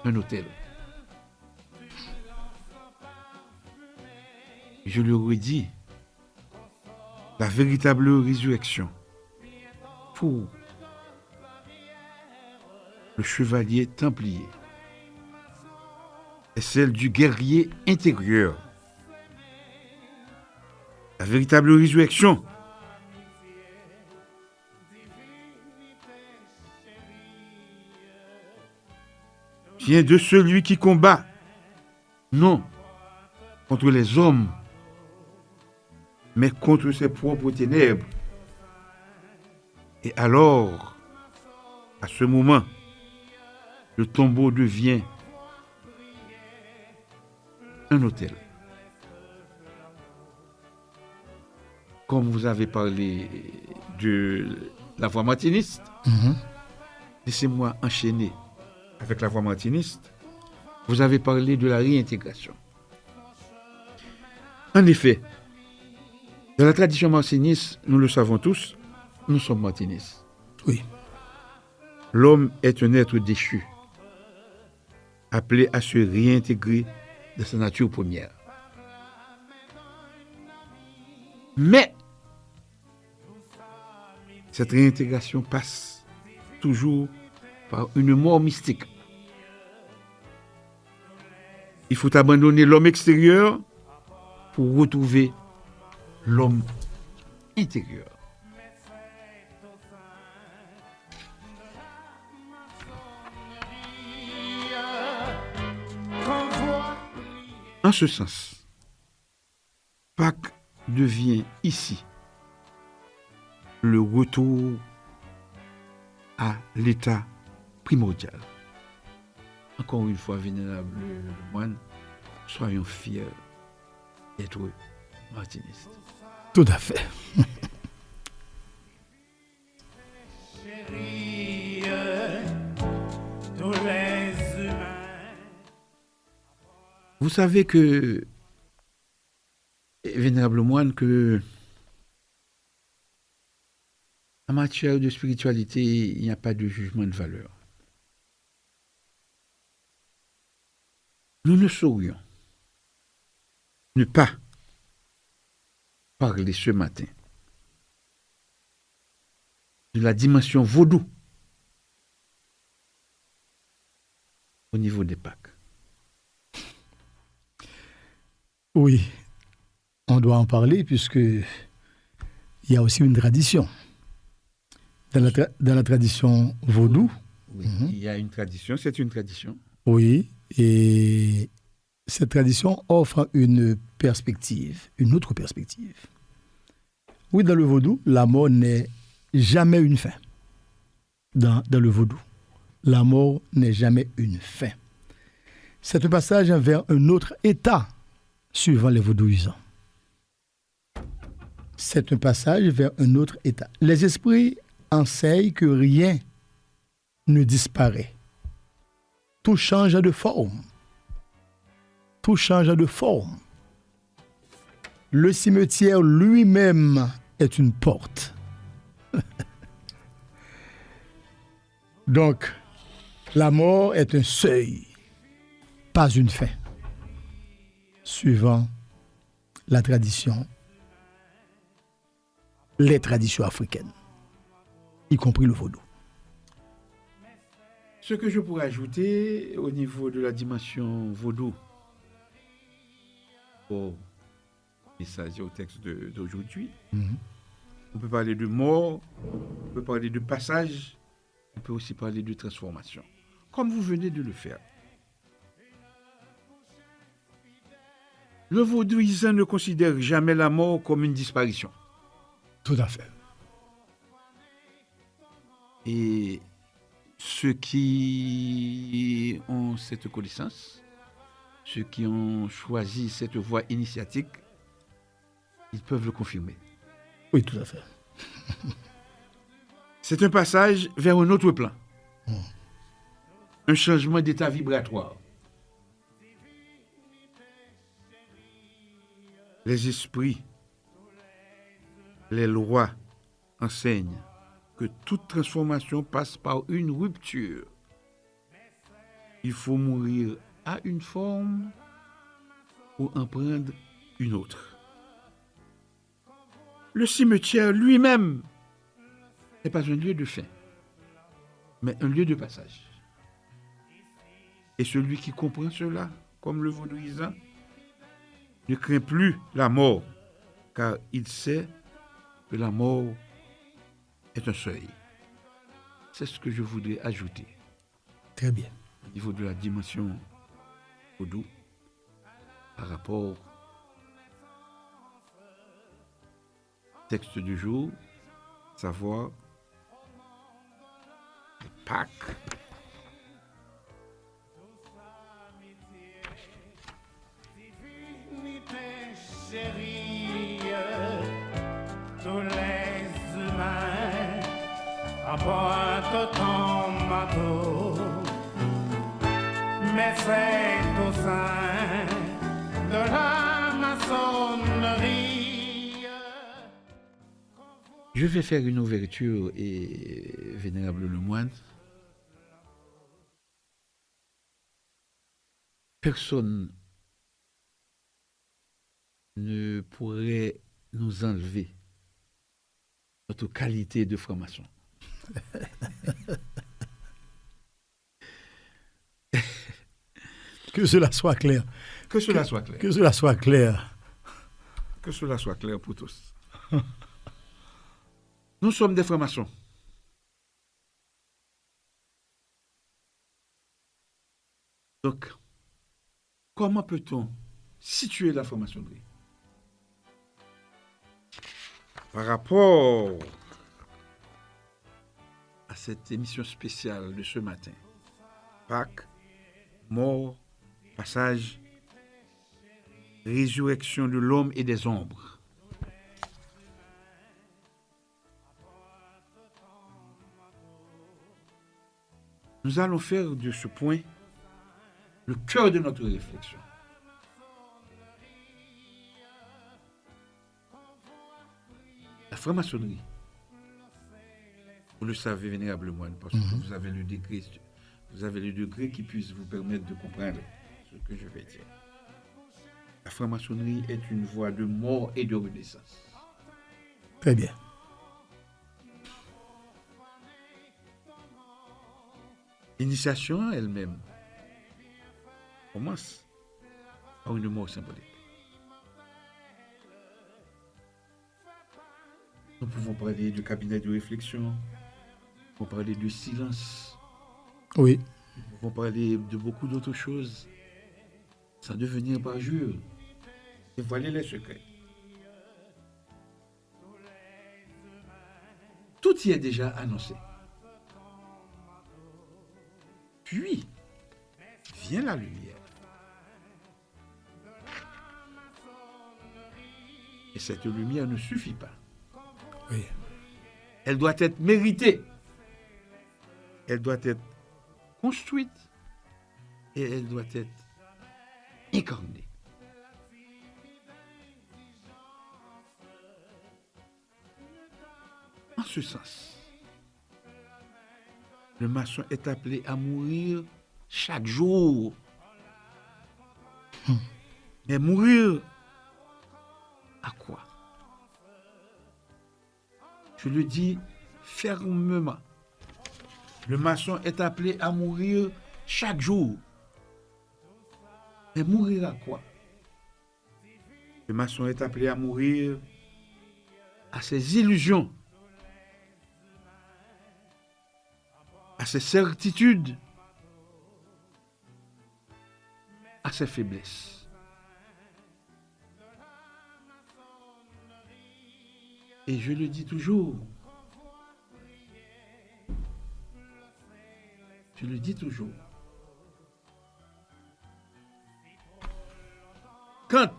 un autel. Je le redis, la véritable résurrection pour le chevalier templier est celle du guerrier intérieur. La véritable résurrection vient de celui qui combat, non contre les hommes, mais contre ses propres ténèbres. Et alors, à ce moment, le tombeau devient un autel. Comme vous avez parlé de la voie martiniste, laissez-moi enchaîner avec la voie martiniste. Vous avez parlé de la réintégration. En effet, dans la tradition martiniste, nous le savons tous, nous sommes martinistes. Oui. L'homme est un être déchu, appelé à se réintégrer dans sa nature première. Mais cette réintégration passe toujours par une mort mystique. Il faut abandonner l'homme extérieur pour retrouver l'homme intérieur. En ce sens, Pâques devient ici le retour à l'état primordial. Encore une fois, vénérable moine, soyons fiers d'être martinistes. Tout à fait. Chérie, tous les humains Vous savez que, vénérable moine, que en matière de spiritualité, il n'y a pas de jugement de valeur. Nous ne saurions ne pas parler ce matin de la dimension vaudou au niveau des Pâques. Oui, on doit en parler puisque il y a aussi une tradition. Dans la tradition vaudou, Oui, il y a une tradition, c'est une tradition. oui, et cette tradition offre une perspective, une autre perspective. Oui, dans le vaudou, la mort n'est jamais une fin. Dans le vaudou, la mort n'est jamais une fin. C'est un passage vers un autre état, suivant les vaudouisants. C'est un passage vers un autre état. Les esprits enseignent que rien ne disparaît. Tout change de forme. Tout change de forme. Le cimetière lui-même est une porte. Donc, la mort est un seuil, pas une fin, suivant la tradition, les traditions africaines, y compris le vaudou. Ce que je pourrais ajouter au niveau de la dimension vaudou au message et au texte d'aujourd'hui, on peut parler de mort, on peut parler de passage, on peut aussi parler de transformation, comme vous venez de le faire. Le vaudouisant ne considère jamais la mort comme une disparition. Tout à fait. Et ceux qui ont cette connaissance, ceux qui ont choisi cette voie initiatique, ils peuvent le confirmer. Oui, tout à fait. C'est un passage vers un autre plan. Un changement d'état vibratoire. Les esprits, les lois enseignent que toute transformation passe par une rupture. Il faut mourir à une forme ou en prendre une autre. Le cimetière lui-même n'est pas un lieu de fin, mais un lieu de passage. Et celui qui comprend cela, comme le vaudouisant, ne craint plus la mort, car il sait que la mort est un seuil. C'est ce que je voudrais ajouter Très bien. au niveau de la dimension vaudou par rapport au texte du jour, savoir Pâques. Chérie, tous les humains apportent ton bateau, mais c'est au sein de la maçonnerie. Je vais faire une ouverture et vénérable le moine. Personne ne pourrait nous enlever notre qualité de franc-maçon. Que cela soit clair. Que cela soit clair. Que cela soit clair. Que cela soit clair pour tous. Nous sommes des francs-maçons. Donc, comment peut-on situer la franc-maçonnerie par rapport à cette émission spéciale de ce matin? Pâques, mort, passage, résurrection de l'homme et des ombres. Nous allons faire de ce point le cœur de notre réflexion. franc-maçonnerie, vous le savez, vénérable moine, parce que vous avez le degré qui puisse vous permettre de comprendre ce que je vais dire. La franc-maçonnerie est une voie de mort et de renaissance. Très bien. L'initiation elle-même commence par une mort symbolique. Nous pouvons parler du cabinet de réflexion, nous pouvons parler du silence, Oui. nous pouvons parler de beaucoup d'autres choses, sans devenir parjure, dévoiler les secrets. Tout y est déjà annoncé. Puis, vient la lumière. Et cette lumière ne suffit pas. Oui. Elle doit être méritée. Elle doit être construite. Et elle doit être incarnée. En ce sens, le maçon est appelé à mourir chaque jour. Mais mourir à quoi? Je le dis fermement. Le maçon est appelé à mourir chaque jour. Mais mourir à quoi? Le maçon est appelé à mourir à ses illusions, à ses certitudes, à ses faiblesses. Et je le dis toujours, quand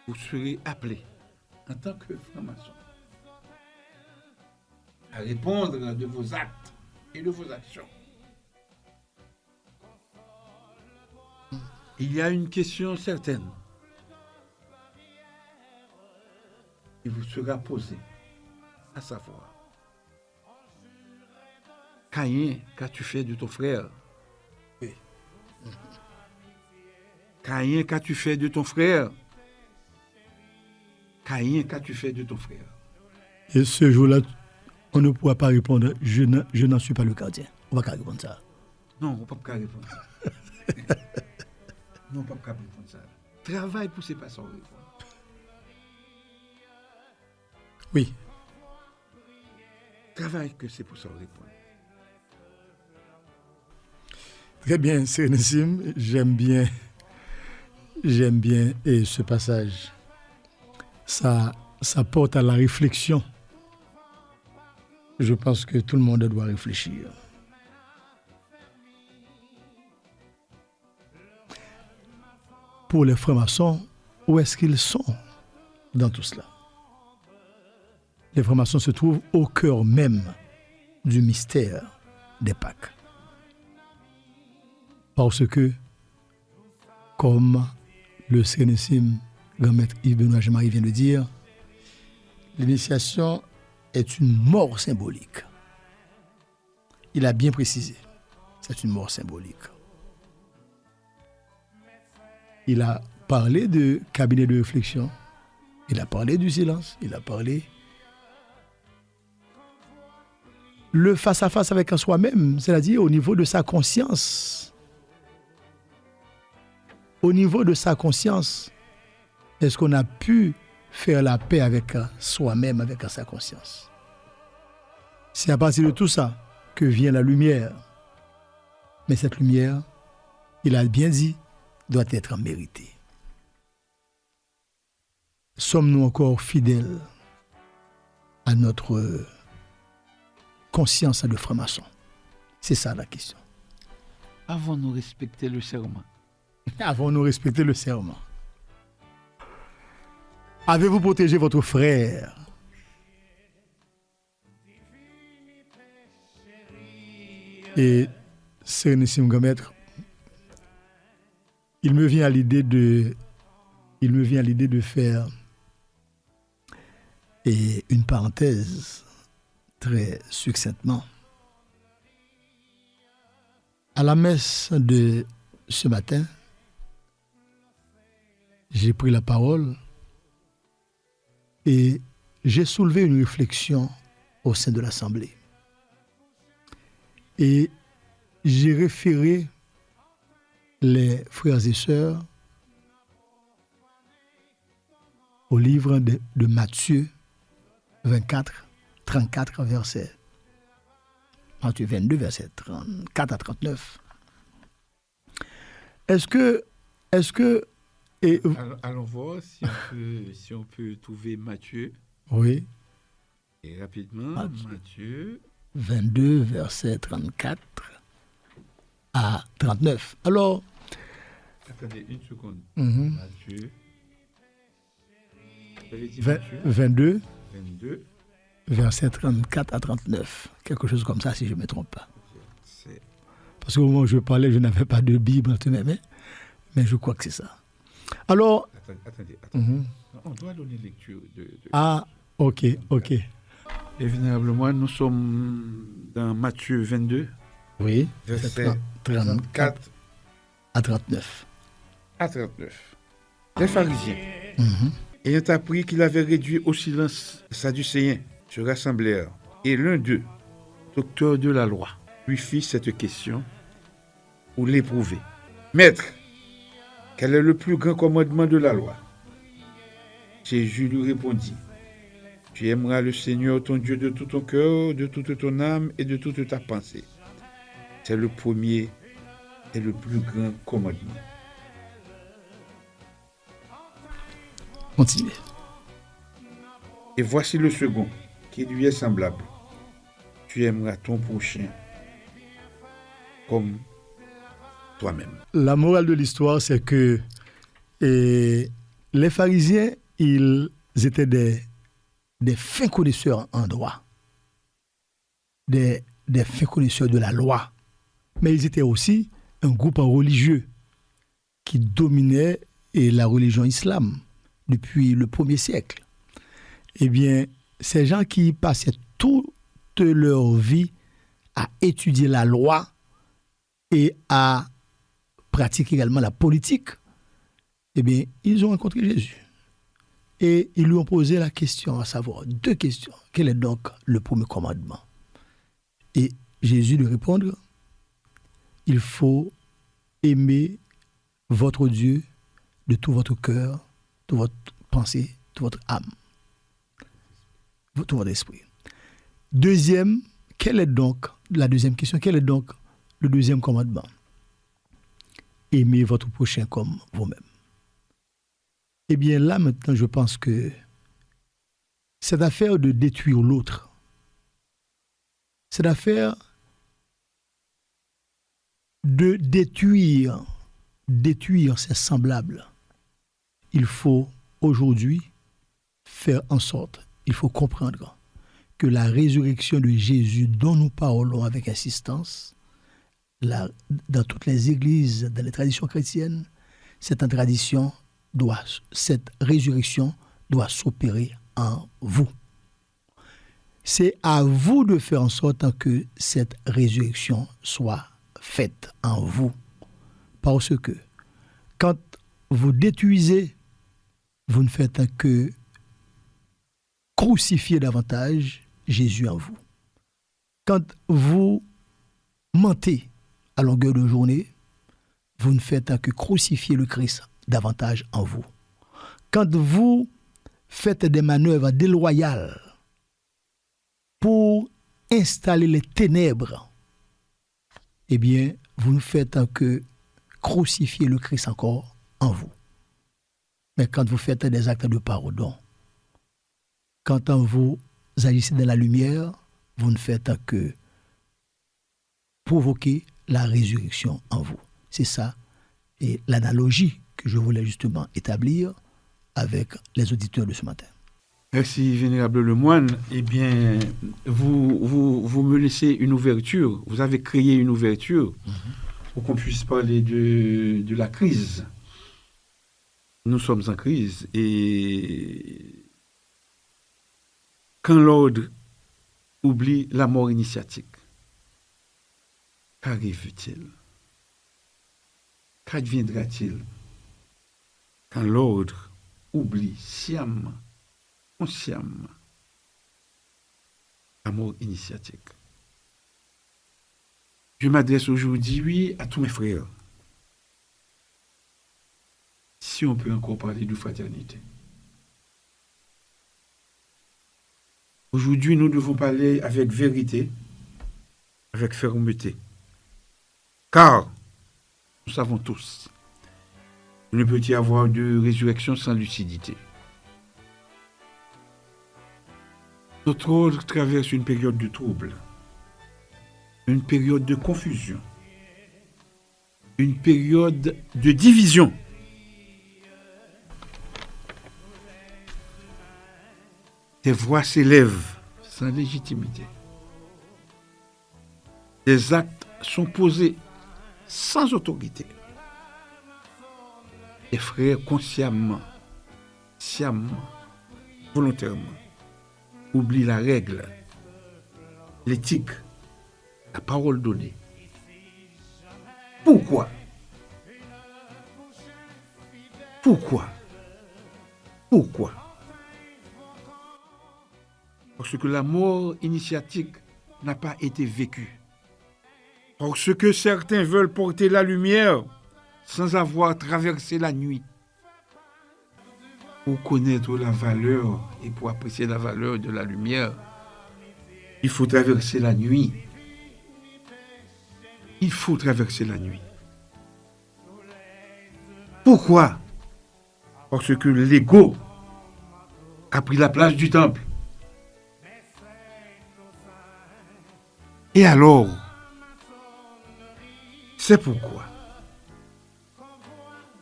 vous serez appelé en tant que franc-maçon à répondre de vos actes et de vos actions, il y a une question certaine qui vous sera posée, à savoir: Caïn, qu'as-tu fait de ton frère? Oui. Caïn, qu'as-tu fait de ton frère? Caïn, qu'as-tu fait de ton frère? Et ce jour-là, on ne pourra pas répondre, je n'en suis pas le gardien. On va pas répondre ça. Non, on ne peut pas répondre ça. Non, on ne peut pas répondre ça. Travaille pour ces pas sans répondre. Oui. Travaille que c'est pour ça répondre. Très bien, Sérénissime. J'aime bien et ce passage. Ça porte à la réflexion. Je pense que tout le monde doit réfléchir. Pour les francs-maçons, où est-ce qu'ils sont dans tout cela? Les francs-maçons se trouvent au cœur même du mystère des Pâques. Parce que, comme le Sérénissime Grand Maître Yves Benoît Jean-Marie vient de dire, l'initiation est une mort symbolique. Il a bien précisé, c'est une mort symbolique. Il a parlé de cabinet de réflexion, il a parlé du silence, il a parlé le face-à-face avec soi-même, c'est-à-dire au niveau de sa conscience. Au niveau de sa conscience, est-ce qu'on a pu faire la paix avec soi-même, avec sa conscience? C'est à partir de tout ça que vient la lumière. Mais cette lumière, il a bien dit, doit être méritée. Sommes-nous encore fidèles à notre conscience de franc-maçon? C'est ça la question. Avons-nous respecté le serment? Avons-nous respecté le serment? Avez-vous protégé votre frère? Et Sérénissime Grand Maître, il me vient à l'idée de faire Et une parenthèse, très succinctement. À la messe de ce matin, j'ai pris la parole et j'ai soulevé une réflexion au sein de l'Assemblée. Et j'ai référé les frères et sœurs au livre de Matthieu 24, 34 versets. Matthieu 22, versets 34 à 39. Est-ce que et, Allons voir si on peut trouver Matthieu. oui, Et rapidement, Matthieu 22, versets 34 à 39. Alors, attendez une seconde. mhm, Matthieu. Vous avez dit 20 Matthieu 22, 22. versets 34 à 39. Quelque chose comme ça, si je ne me trompe pas. C'est Parce qu'au moment où je parlais, je n'avais pas de Bible entre mes mains, mais je crois que c'est ça. Alors, attendez. mhm, On doit donner lecture de... ah, ok. Et vénérablement, nous sommes dans Matthieu 22, Oui, verset 34 34 à 39. à 39. Les pharisiens, Mhm. ayant appris qu'il avait réduit au silence les Sadducéens, se rassemblèrent. Et l'un d'eux, docteur de la loi, lui fit cette question pour l'éprouver. Maître, quel est le plus grand commandement de la loi? Jésus lui répondit, tu aimeras le Seigneur ton Dieu de tout ton cœur, de toute ton âme et de toute ta pensée. C'est le premier et le plus grand commandement. Continuez. Et voici le second, qui lui est semblable. Tu aimeras ton prochain comme toi-même. La morale de l'histoire, c'est que les pharisiens, ils étaient des fins connaisseurs en droit, des fins connaisseurs de la loi, mais ils étaient aussi un groupe religieux qui dominait la religion islam depuis le 1er siècle. Eh bien, ces gens qui passaient toute leur vie à étudier la loi et à pratiquer également la politique, eh bien, ils ont rencontré Jésus. Et ils lui ont posé la question, à savoir, 2 questions. Quel est donc le premier commandement? Et Jésus lui répondre, il faut aimer votre Dieu de tout votre cœur, toute votre pensée, toute votre âme, tout votre esprit. Deuxième, la deuxième question, quel est donc le deuxième commandement? Aimez votre prochain comme vous-même. Eh bien là maintenant, je pense que cette affaire de détruire l'autre, cette affaire de détruire ses semblables, il faut aujourd'hui faire en sorte, il faut comprendre que la résurrection de Jésus dont nous parlons avec insistance, dans toutes les églises, dans les traditions chrétiennes, cette résurrection doit s'opérer en vous. C'est à vous de faire en sorte que cette résurrection soit faite en vous. Parce que quand vous détruisez, vous ne faites que crucifier davantage Jésus en vous. Quand vous mentez à longueur de journée, vous ne faites que crucifier le Christ davantage en vous. Quand vous faites des manœuvres déloyales pour installer les ténèbres, eh bien, vous ne faites que crucifier le Christ encore en vous. Mais quand vous faites des actes de pardon, quand vous agissez dans la lumière, vous ne faites que provoquer la résurrection en vous. C'est ça, et l'analogie que je voulais justement établir avec les auditeurs de ce matin. Merci, Vénérable Lemoine. Eh bien, vous me laissez une ouverture, vous avez créé une ouverture pour qu'on puisse parler de la crise. Nous sommes en crise et Quand l'ordre oublie la mort initiatique, qu'arrive-t-il? Qu'adviendra-t-il quand l'ordre oublie sciemment, consciemment, la mort initiatique? Je m'adresse aujourd'hui à tous mes frères. Si on peut encore parler de fraternité. Aujourd'hui, nous devons parler avec vérité, avec fermeté. Car, nous savons tous, il ne peut y avoir de résurrection sans lucidité. Notre ordre traverse une période de trouble, une période de confusion, une période de division. Des voix s'élèvent sans légitimité. Des actes sont posés sans autorité. Les frères consciemment, sciemment, volontairement, oublient la règle, l'éthique, la parole donnée. Pourquoi? Pourquoi? Pourquoi? Parce que la mort initiatique n'a pas été vécue. Parce que certains veulent porter la lumière sans avoir traversé la nuit. Pour connaître la valeur et pour apprécier la valeur de la lumière, il faut traverser la nuit. Il faut traverser la nuit. Pourquoi? Parce que l'ego a pris la place du temple. Et alors, c'est pourquoi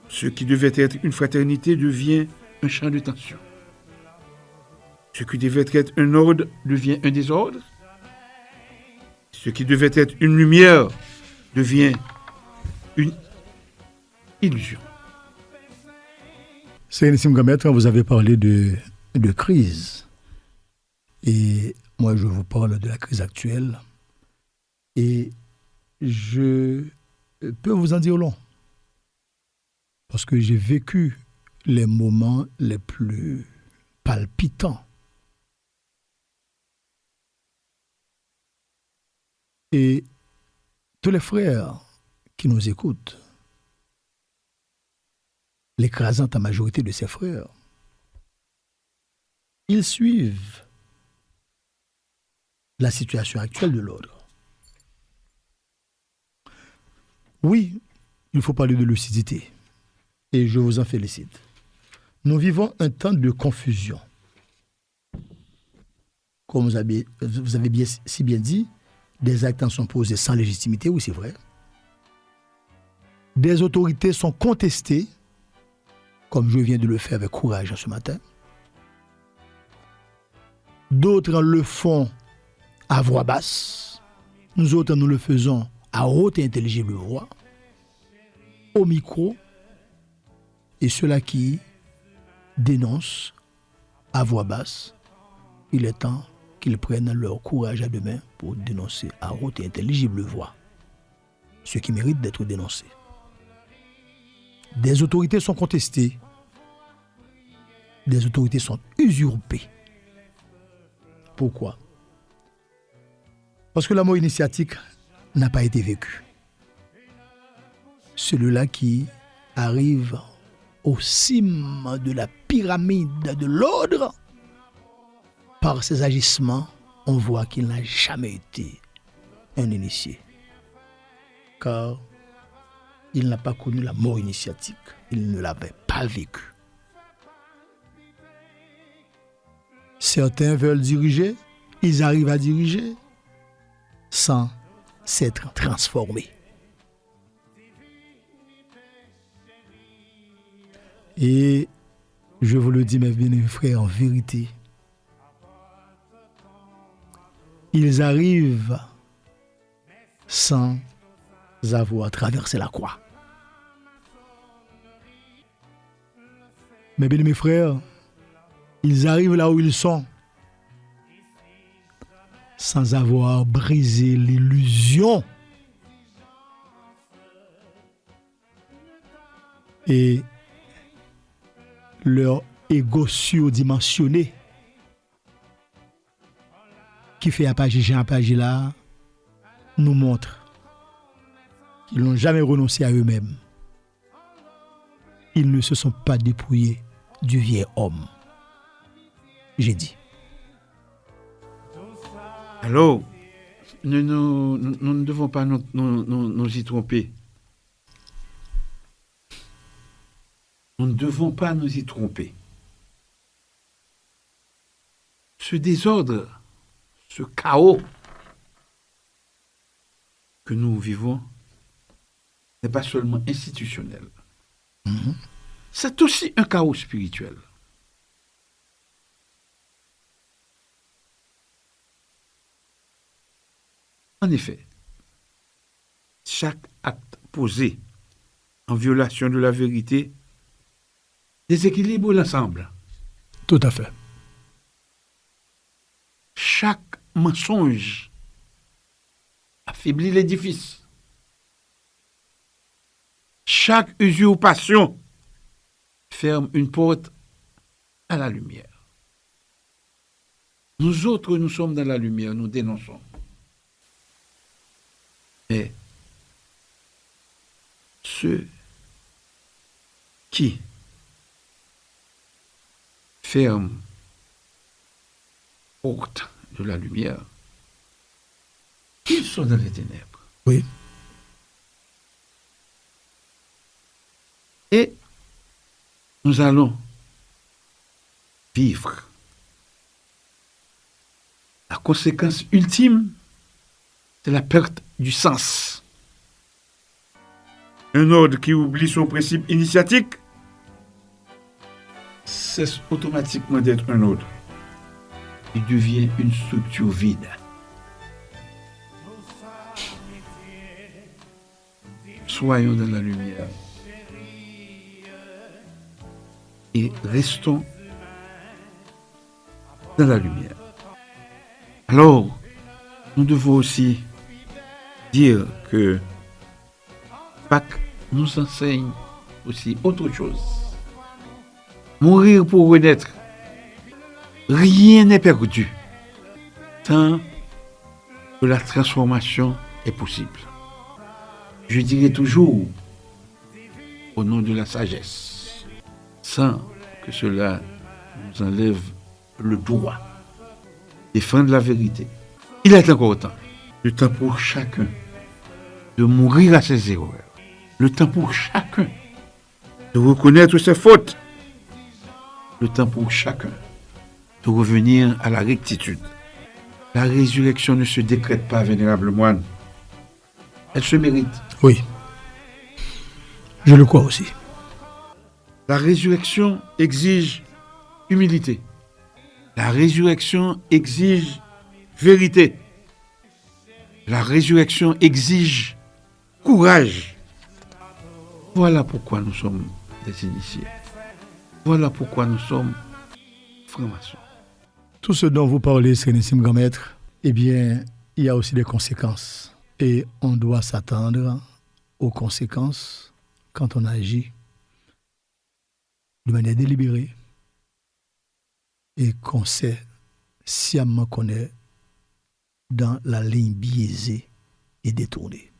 ce qui devait être une fraternité devient un champ de tension. Ce qui devait être un ordre devient un désordre. Ce qui devait être une lumière devient une illusion. Sérénissime Grand-Maître, vous avez parlé de crise. Et moi, je vous parle de la crise actuelle. Et je peux vous en dire long. Parce que j'ai vécu les moments les plus palpitants. Et tous les frères qui nous écoutent, l'écrasante majorité de ces frères, ils suivent la situation actuelle de l'ordre. Oui, il faut parler de lucidité. Et je vous en félicite. Nous vivons un temps de confusion. Comme vous avez si bien dit, des actes en sont posés sans légitimité, oui c'est vrai. Des autorités sont contestées, comme je viens de le faire avec courage ce matin. D'autres le font à voix basse. Nous autres, nous le faisons à haute et intelligible voix, au micro, et ceux-là qui dénoncent à voix basse, il est temps qu'ils prennent leur courage à deux mains pour dénoncer à haute et intelligible voix ce qui mérite d'être dénoncé. Des autorités sont contestées, des autorités sont usurpées. Pourquoi? Parce que la mort initiatique n'a pas été vécue. Celui-là qui arrive au cime de la pyramide de l'ordre, par ses agissements, on voit qu'il n'a jamais été un initié. Car il n'a pas connu la mort initiatique. Il ne l'avait pas vécue. Certains veulent diriger, ils arrivent à diriger sans s'être transformés. Et je vous le dis, mes bien-aimés frères, en vérité, ils arrivent sans avoir traversé la croix. Mes bien-aimés frères, ils arrivent là où ils sont sans avoir brisé l'illusion et leur ego surdimensionné qui fait Apagé Jean Apagé là nous montre qu'ils n'ont jamais renoncé à eux-mêmes. Ils ne se sont pas dépouillés du vieil homme. J'ai dit. Alors, nous ne devons pas nous y tromper. Nous ne devons pas nous y tromper. Ce désordre, ce chaos que nous vivons n'est pas seulement institutionnel. C'est aussi un chaos spirituel. En effet, chaque acte posé en violation de la vérité déséquilibre l'ensemble. Tout à fait. Chaque mensonge affaiblit l'édifice. Chaque usurpation ferme une porte à la lumière. Nous autres, nous sommes dans la lumière, nous dénonçons. Mais ceux qui ferment porte de la lumière, ils sont dans les ténèbres. Oui. Et nous allons vivre. La conséquence ultime, c'est la perte du sens. Un ordre qui oublie son principe initiatique cesse automatiquement d'être un ordre. Il devient une structure vide. Soyons dans la lumière. Et restons dans la lumière. Alors, nous devons aussi dire que Pâques nous enseigne aussi autre chose. Mourir pour renaître. Rien n'est perdu tant que la transformation est possible. Je dirai toujours au nom de la sagesse, sans que cela nous enlève le droit de défendre la vérité. Il est encore temps. Le temps pour chacun de mourir à ses erreurs. Le temps pour chacun de reconnaître ses fautes. Le temps pour chacun de revenir à la rectitude. La résurrection ne se décrète pas, vénérable moine. Elle se mérite. Oui. Je le crois aussi. La résurrection exige humilité. La résurrection exige vérité. La résurrection exige courage. Voilà pourquoi nous sommes des initiés. Voilà pourquoi nous sommes francs-maçons. Tout ce dont vous parlez, Sérénissime Grand Maître, eh bien, il y a aussi des conséquences. Et on doit s'attendre aux conséquences quand on agit de manière délibérée et qu'on sait sciemment qu'on est dans la ligne biaisée et détournée.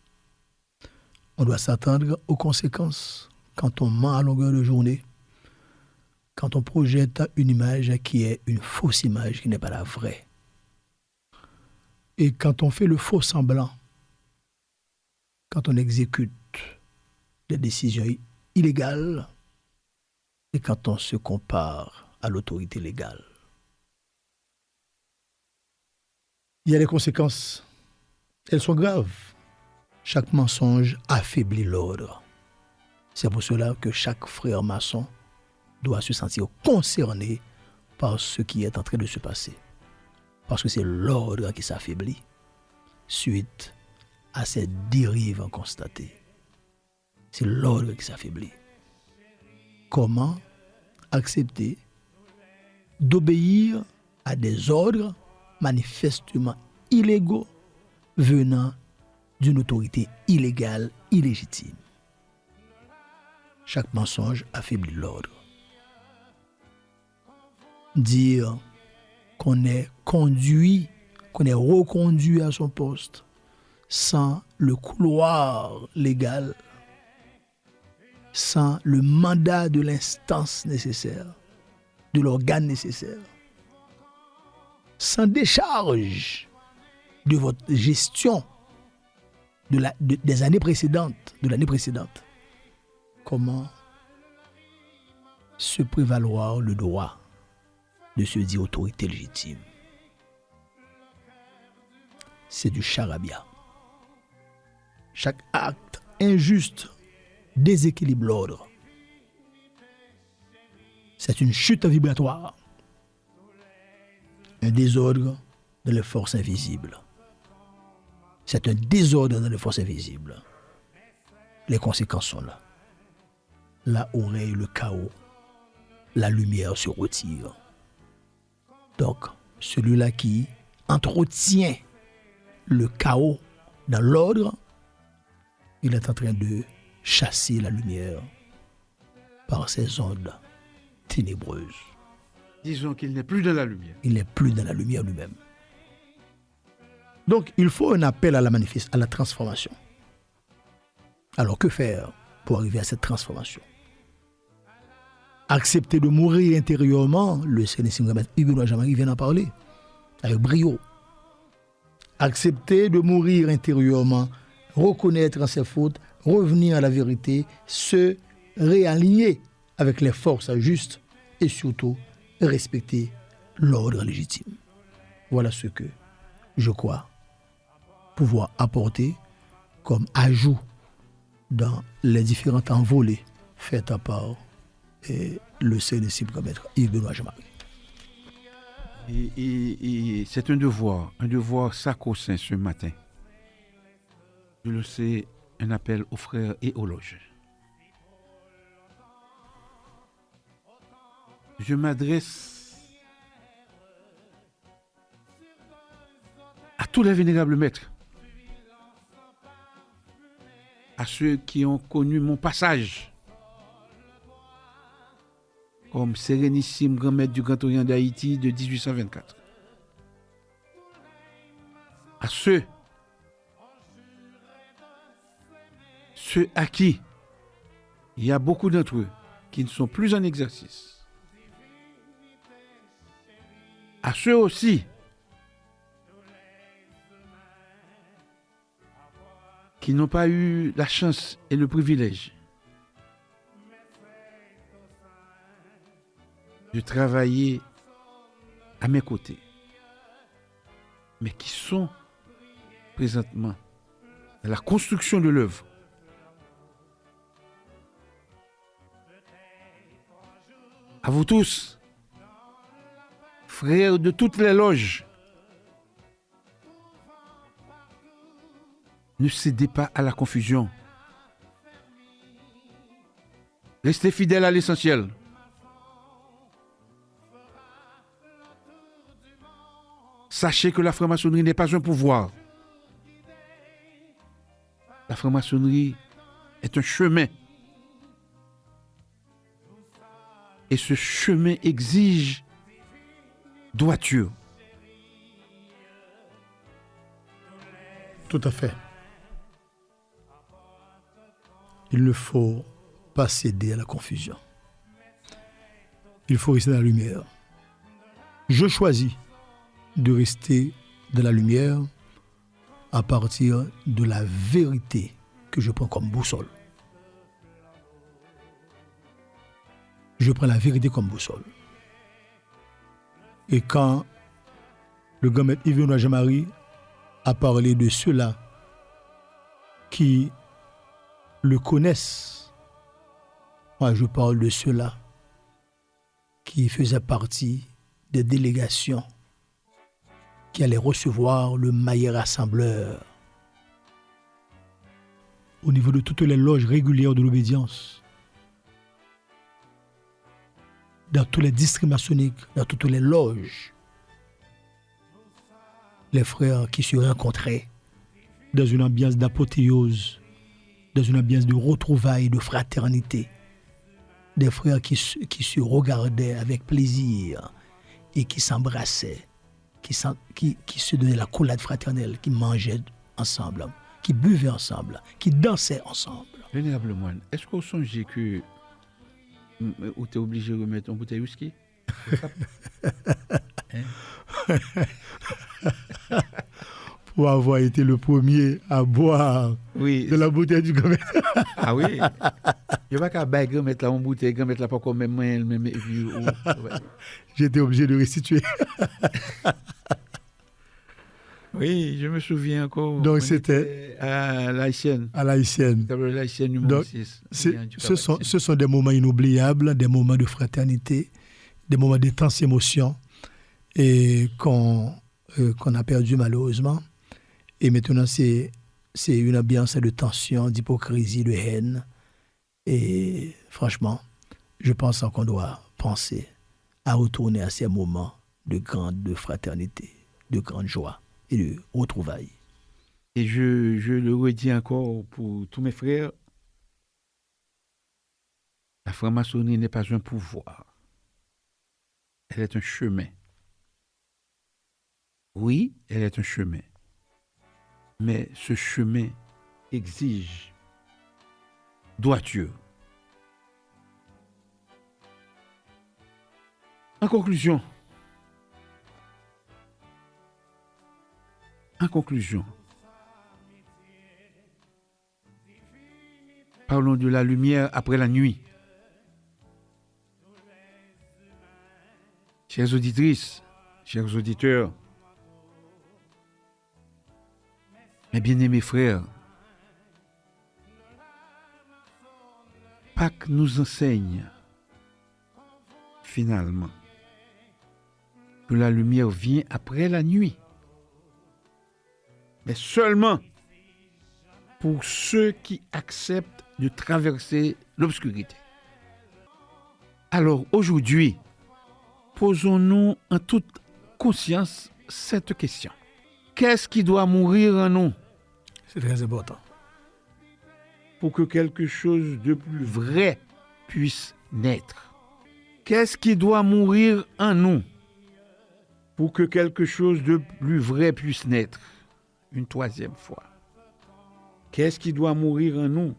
On doit s'attendre aux conséquences quand on ment à longueur de journée, quand on projette une image qui est une fausse image, qui n'est pas la vraie. Et quand on fait le faux semblant, quand on exécute des décisions illégales, et quand on se compare à l'autorité légale. Il y a des conséquences. Elles sont graves. Chaque mensonge affaiblit l'ordre. C'est pour cela que chaque frère maçon doit se sentir concerné par ce qui est en train de se passer. Parce que c'est l'ordre qui s'affaiblit suite à ces dérives constatées. C'est l'ordre qui s'affaiblit. Comment accepter d'obéir à des ordres manifestement illégaux venant d'une autorité illégale, illégitime. Chaque mensonge affaiblit l'ordre. Dire qu'on est conduit, qu'on est reconduit à son poste sans le couloir légal, sans le mandat de l'instance nécessaire, de l'organe nécessaire, sans décharge de votre gestion des années précédentes, de l'année précédente. Comment se prévaloir le droit de se dire autorité légitime? C'est du charabia. Chaque acte injuste déséquilibre l'ordre. C'est une chute vibratoire. Un désordre dans les forces invisibles. C'est un désordre dans les forces invisibles. Les conséquences sont là. Là où règne le chaos, la lumière se retire. Donc, celui-là qui entretient le chaos dans l'ordre, il est en train de chasser la lumière par ses ondes ténébreuses. Disons qu'il n'est plus dans la lumière. Il n'est plus dans la lumière lui-même. Donc, il faut un appel à la à la transformation. Alors, que faire pour arriver à cette transformation? Accepter de mourir intérieurement, le Sénésim Huguenot Jean-Marie vient d'en parler, avec brio. Accepter de mourir intérieurement, reconnaître ses fautes, revenir à la vérité, se réaligner avec les forces justes et surtout respecter l'ordre légitime. Voilà ce que je crois pouvoir apporter comme ajout dans les différentes envolées faites à part et le Sénésim comme être Huguenot Jean-Marie. Et c'est un devoir sacro-saint ce matin. Je le sais, un appel aux frères et aux loges. Je m'adresse à tous les vénérables maîtres, à ceux qui ont connu mon passage comme sérénissime grand maître du Grand Orient d'Haïti de 1824. À ceux à qui il y a beaucoup d'entre eux qui ne sont plus en exercice. À ceux aussi qui n'ont pas eu la chance et le privilège de travailler à mes côtés, mais qui sont présentement dans la construction de l'œuvre. À vous tous, frères de toutes les loges, ne cédez pas à la confusion. Restez fidèles à l'essentiel. Sachez que la franc-maçonnerie n'est pas un pouvoir. La franc-maçonnerie est un chemin. Et ce chemin exige droiture. Tout à fait. Il ne faut pas céder à la confusion. Il faut rester dans la lumière. Je choisis de rester dans la lumière à partir de la vérité que je prends comme boussole. Je prends la vérité comme boussole. Et quand le grand maître Huguenot Jean-Marie a parlé de ceux-là qui le connaissent, moi je parle de ceux-là qui faisaient partie des délégations qui allaient recevoir le maillot rassembleur au niveau de toutes les loges régulières de l'obédience, dans tous les districts maçonniques, dans toutes les loges. les frères qui se rencontraient dans une ambiance d'apothéose, dans une ambiance de retrouvailles, de fraternité. Des frères qui se regardaient avec plaisir et qui s'embrassaient, qui se donnaient la coullade fraternelle, qui mangeaient ensemble, qui buvaient ensemble, qui dansaient ensemble. Vénérable moine, est-ce qu'on songe que ou t'es obligé de remettre une bouteille de whisky? Pour avoir été le premier à boire Oui. de la bouteille du grand-mère. Ah oui. Je vais pas bailler grand-mère là en bouteille, grand-mère là pas comme même et puis ouais. J'étais obligé de restituer. Oui, je me souviens encore. Donc On c'était était à l'Haïtienne. à l'haïtienne. L'Haïtienne numéro Donc, 6. ce sont des moments inoubliables, des moments de fraternité, des moments d'intense émotion et qu'on a perdu malheureusement. Et maintenant, c'est une ambiance de tension, d'hypocrisie, de haine. Et franchement, je pense qu'on doit penser à retourner à ces moments de grande fraternité, de grande joie et de retrouvailles. Et je le redis encore pour tous mes frères, la franc-maçonnerie n'est pas un pouvoir. Elle est un chemin. Oui, elle est un chemin. Mais ce chemin exige droiture. En conclusion, parlons de la lumière après la nuit. Chères auditrices, chers auditeurs, mes bien-aimés frères, Pâques nous enseigne finalement que la lumière vient après la nuit, mais seulement pour ceux qui acceptent de traverser l'obscurité. Alors aujourd'hui, posons-nous en toute conscience cette question. Qu'est-ce qui doit mourir en nous C'est très important. pour que quelque chose de plus vrai puisse naître? Qu'est-ce qui doit mourir en nous pour que quelque chose de plus vrai puisse naître? Une troisième fois. Qu'est-ce qui doit mourir en nous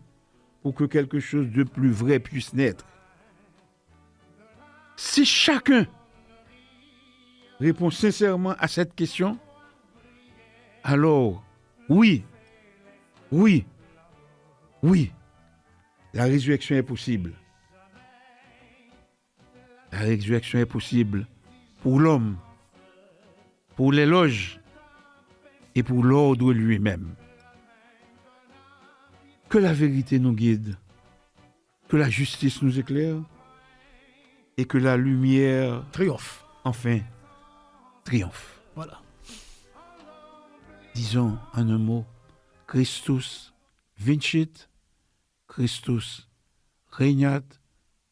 pour que quelque chose de plus vrai puisse naître? Si chacun répond sincèrement à cette question, alors oui, la résurrection est possible. La résurrection est possible pour l'homme, pour les loges et pour l'ordre lui-même. Que la vérité nous guide, que la justice nous éclaire et que la lumière, Triomphe. enfin, triomphe. Voilà. Disons en un mot, Christus vincit, Christus regnat,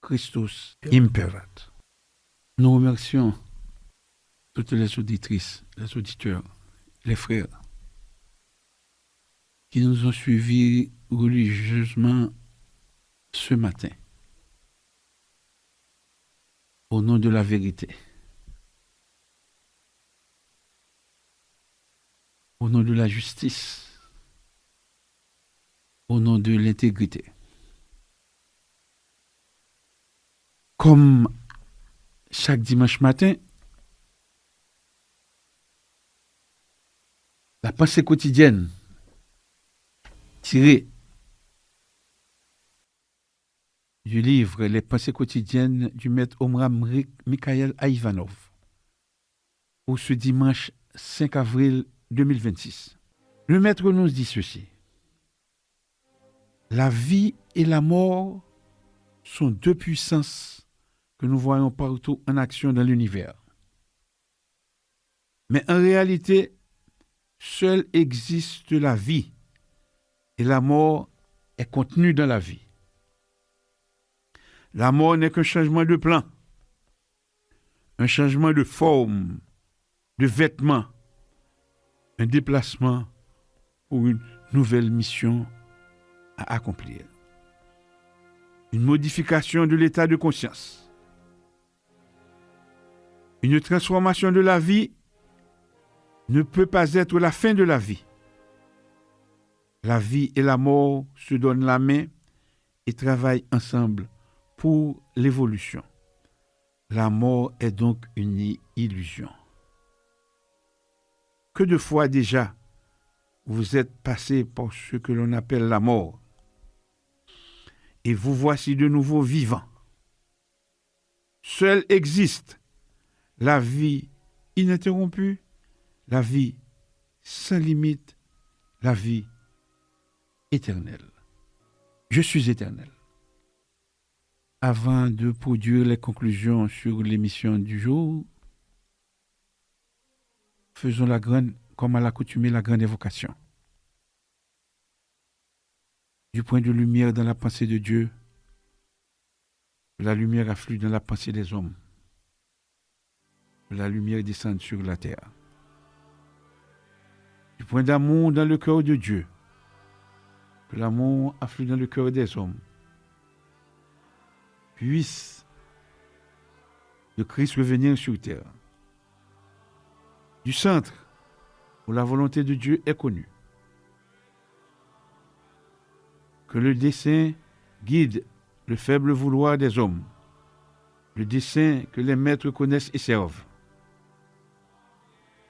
Christus imperat. Nous remercions toutes les auditrices, les auditeurs, les frères qui nous ont suivis religieusement ce matin au nom de la vérité, au nom de la justice, au nom de l'intégrité. Comme chaque dimanche matin, la pensée quotidienne tirée du livre Les pensées quotidiennes du maître Omram Mikhaël Aïvanov pour ce dimanche 5 avril 2026. Le maître nous dit ceci. La vie et la mort sont deux puissances que nous voyons partout en action dans l'univers. Mais en réalité, seule existe la vie et la mort est contenue dans la vie. La mort n'est qu'un changement de plan, un changement de forme, de vêtements, un déplacement pour une nouvelle mission à accomplir. Une modification de l'état de conscience. Une transformation de la vie ne peut pas être la fin de la vie. La vie et la mort se donnent la main et travaillent ensemble pour l'évolution. La mort est donc une illusion. Que de fois déjà vous êtes passé par ce que l'on appelle la mort et vous voici de nouveau vivant. Seule existe la vie ininterrompue, la vie sans limite, la vie éternelle. Je suis éternel. Avant de produire les conclusions sur l'émission du jour, faisons comme à l'accoutumée, la grande évocation. Du point de lumière dans la pensée de Dieu, la lumière afflue dans la pensée des hommes. La lumière descend sur la terre. Du point d'amour dans le cœur de Dieu, que l'amour afflue dans le cœur des hommes. Puisse le Christ revenir sur terre. Du centre où la volonté de Dieu est connue. Que le dessein guide le faible vouloir des hommes. Le dessein que les maîtres connaissent et servent.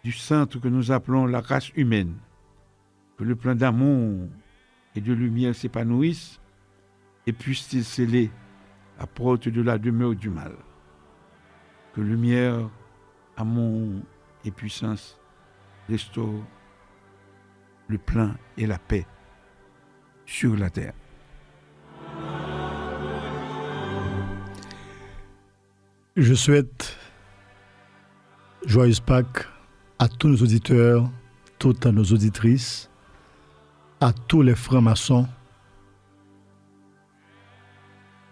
Du centre que nous appelons la race humaine. Que le plan d'amour et de lumière s'épanouisse et puisse-t-il sceller la porte de la demeure du mal. Que lumière, amour et puissance restaurent le plan et la paix sur la terre. Je souhaite joyeuse Pâques à tous nos auditeurs, toutes nos auditrices, à tous les francs-maçons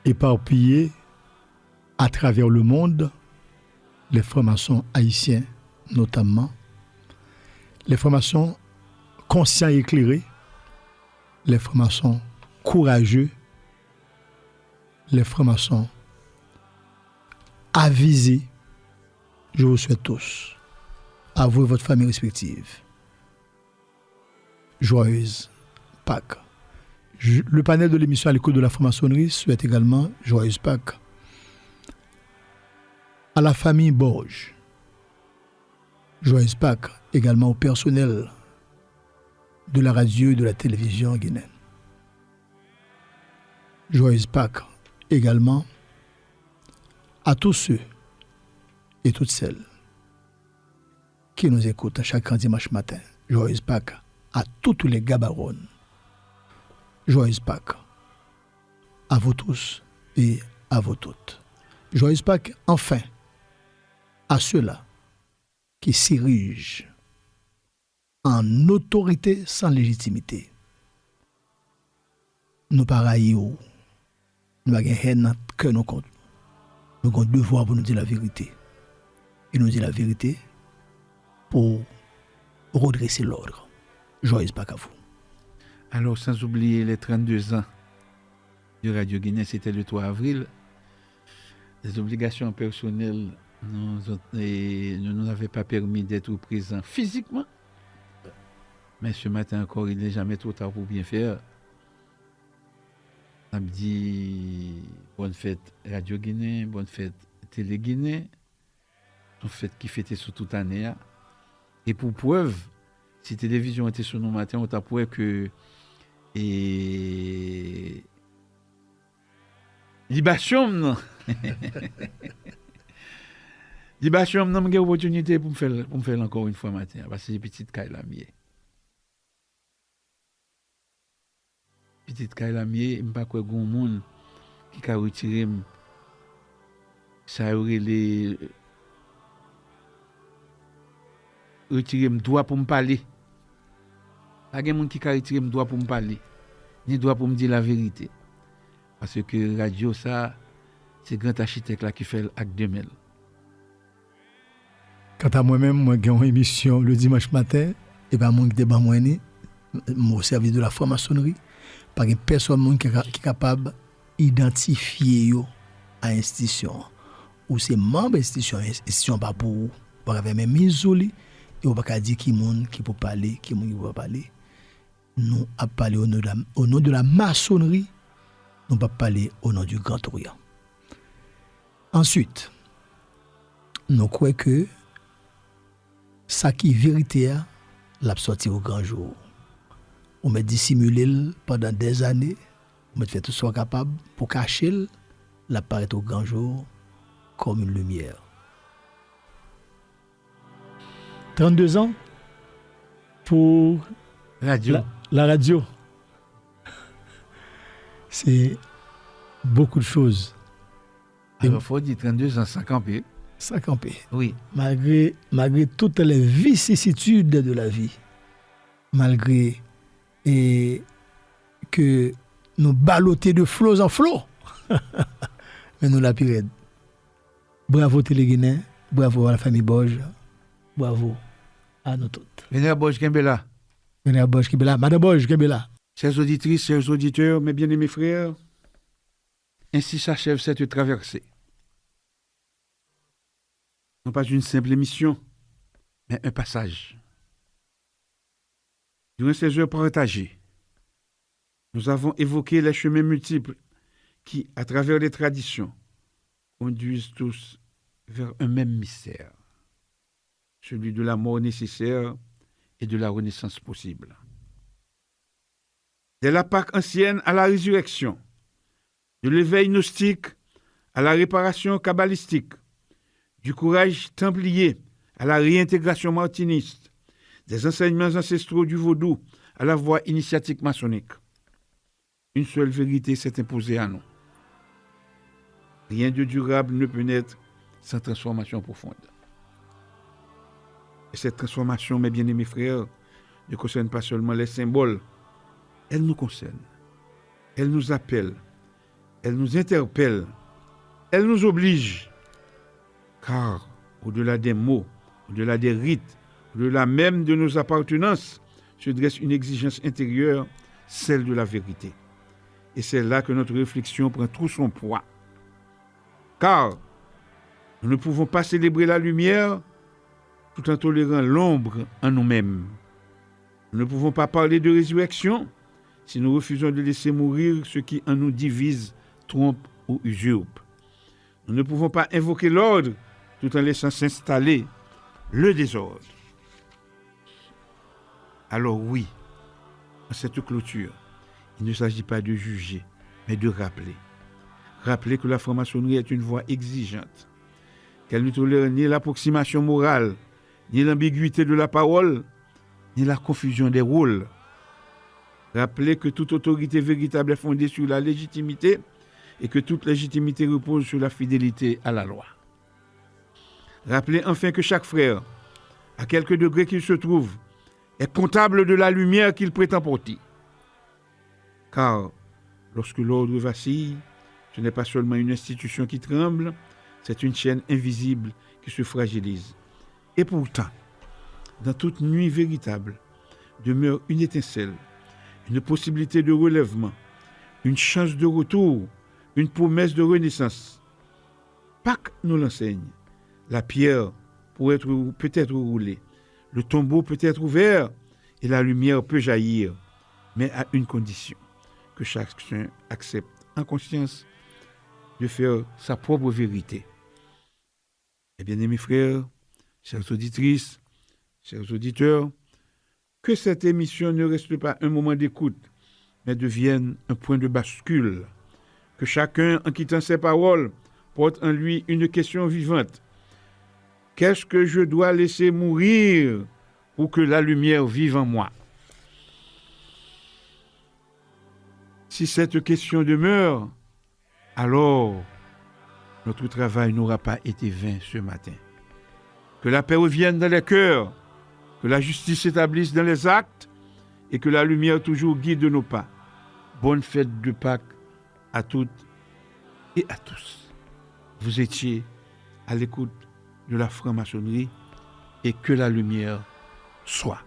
éparpillés à travers le monde, les francs-maçons haïtiens notamment, les francs-maçons conscients et éclairés, les francs-maçons courageux, les francs-maçons avisés. Je vous souhaite tous, à vous et votre famille respective, joyeuse Pâques. Le panel de l'émission à l'écoute de la franc-maçonnerie souhaite également joyeuse Pâques à la famille Borges. Joyeuse Pâques également au personnel de la radio et de la télévision guinéenne. Joyeuse Pâques également à tous ceux et toutes celles qui nous écoutent chaque dimanche matin. Joyeuse Pâques à tous les gabarons. Joyeuse Pâques à vous tous et à vous toutes. Joyeuse Pâques enfin à ceux-là qui s'érigent en autorité sans légitimité. Nous pareils, nous avons haine que nous compte. Nous avons devoir pour nous dire la vérité. Et nous dire la vérité pour redresser l'ordre. Joyeuse Pâques à vous. Alors, sans oublier les 32 ans de Radio Guinée, c'était le 3 avril. Les obligations personnelles ne nous avaient pas permis d'être présents physiquement. Mais ce matin encore, il n'est jamais trop tard pour bien faire. On me dit bonne fête Radio Guinée, bonne fête Télé Guinée. Une fête qui fêtait sur toute l'année. Et pour preuve, si télévision était sur nous matin, on t'a prouvé que Libation, non. Libation, non, j'ai opportunité pour me faire encore une fois matin, parce que c'est petite caille la mienne. Petite caille la mienne, je ne sais pas quoi grand monde qui a retiré ça aurait les retirer mes droits pour me parler. Pas de monde qui a retiré mes droits pour me parler, ni droit pour me dire la vérité. Parce que radio ça, c'est grand architecte là qui fait l'acte de mêle. Quant à moi-même, moi j'ai une émission le dimanche matin et pas monde qui te ban moi ni au service de la franc-maçonnerie, pas une personne qui est capable d'identifier yo à institution ou c'est membre institution pas pour vous, pas même isolé et on pas dire qui monde qui peut parler, qui monde qui peut parler. Nous a parlé au nom de la maçonnerie, nous pas parler au nom du Grand Orient. Ensuite, nous croyons que ça qui est vérité l'a sorti au grand jour. On m'a dissimulé pendant des années, on m'a fait tout soit capable pour cacher l'apparaître au grand jour comme une lumière. 32 ans pour Radio. la radio. C'est beaucoup de choses. Alors, il faut dire 32 ans, 5 ans. Ça campé. Oui. Malgré toutes les vicissitudes de la vie, malgré que nous ballotons de flots en flots, mais nous la pirate. Bravo Télé-Guinéen, bravo à la famille Borges, bravo à nous toutes. Vénère Borges Kembela. Vénère Borges Kembela, Madame Borges Kembela. Chers auditrices, chers auditeurs, mes bien-aimés frères, ainsi s'achève cette traversée. Non pas une simple émission, mais un passage. Durant ces heures partagées, nous avons évoqué les chemins multiples qui, à travers les traditions, conduisent tous vers un même mystère, celui de la mort nécessaire et de la renaissance possible. De la Pâque ancienne à la résurrection, de l'éveil gnostique à la réparation kabbalistique, du courage templier à la réintégration martiniste, des enseignements ancestraux du vaudou à la voie initiatique maçonnique. Une seule vérité s'est imposée à nous. Rien de durable ne peut naître sans transformation profonde. Et cette transformation, mes bien-aimés frères, ne concerne pas seulement les symboles, elle nous concerne, elle nous appelle, elle nous interpelle, elle nous oblige. Car au-delà des mots, au-delà des rites, au-delà même de nos appartenances, se dresse une exigence intérieure, celle de la vérité. Et c'est là que notre réflexion prend tout son poids. Car nous ne pouvons pas célébrer la lumière tout en tolérant l'ombre en nous-mêmes. Nous ne pouvons pas parler de résurrection si nous refusons de laisser mourir ce qui en nous divise, trompe ou usurpe. Nous ne pouvons pas invoquer l'ordre tout en laissant s'installer le désordre. Alors oui, en cette clôture, il ne s'agit pas de juger, mais de rappeler. Rappeler que la franc-maçonnerie est une voie exigeante, qu'elle ne tolère ni l'approximation morale, ni l'ambiguïté de la parole, ni la confusion des rôles. Rappeler que toute autorité véritable est fondée sur la légitimité et que toute légitimité repose sur la fidélité à la loi. Rappelez enfin que chaque frère, à quelque degré qu'il se trouve, est comptable de la lumière qu'il prétend porter. Car lorsque l'ordre vacille, ce n'est pas seulement une institution qui tremble, c'est une chaîne invisible qui se fragilise. Et pourtant, dans toute nuit véritable, demeure une étincelle, une possibilité de relèvement, une chance de retour, une promesse de renaissance. Pâques nous l'enseigne. La pierre peut être roulée, le tombeau peut être ouvert et la lumière peut jaillir, mais à une condition, que chacun accepte en conscience de faire sa propre vérité. Eh bien, mes frères, chères auditrices, chers auditeurs, que cette émission ne reste pas un moment d'écoute, mais devienne un point de bascule. Que chacun, en quittant ses paroles, porte en lui une question vivante. Qu'est-ce que je dois laisser mourir pour que la lumière vive en moi? Si cette question demeure, alors notre travail n'aura pas été vain ce matin. Que la paix revienne dans les cœurs, que la justice s'établisse dans les actes et que la lumière toujours guide nos pas. Bonne fête de Pâques à toutes et à tous. Vous étiez à l'écoute de la franc-maçonnerie et que la lumière soit.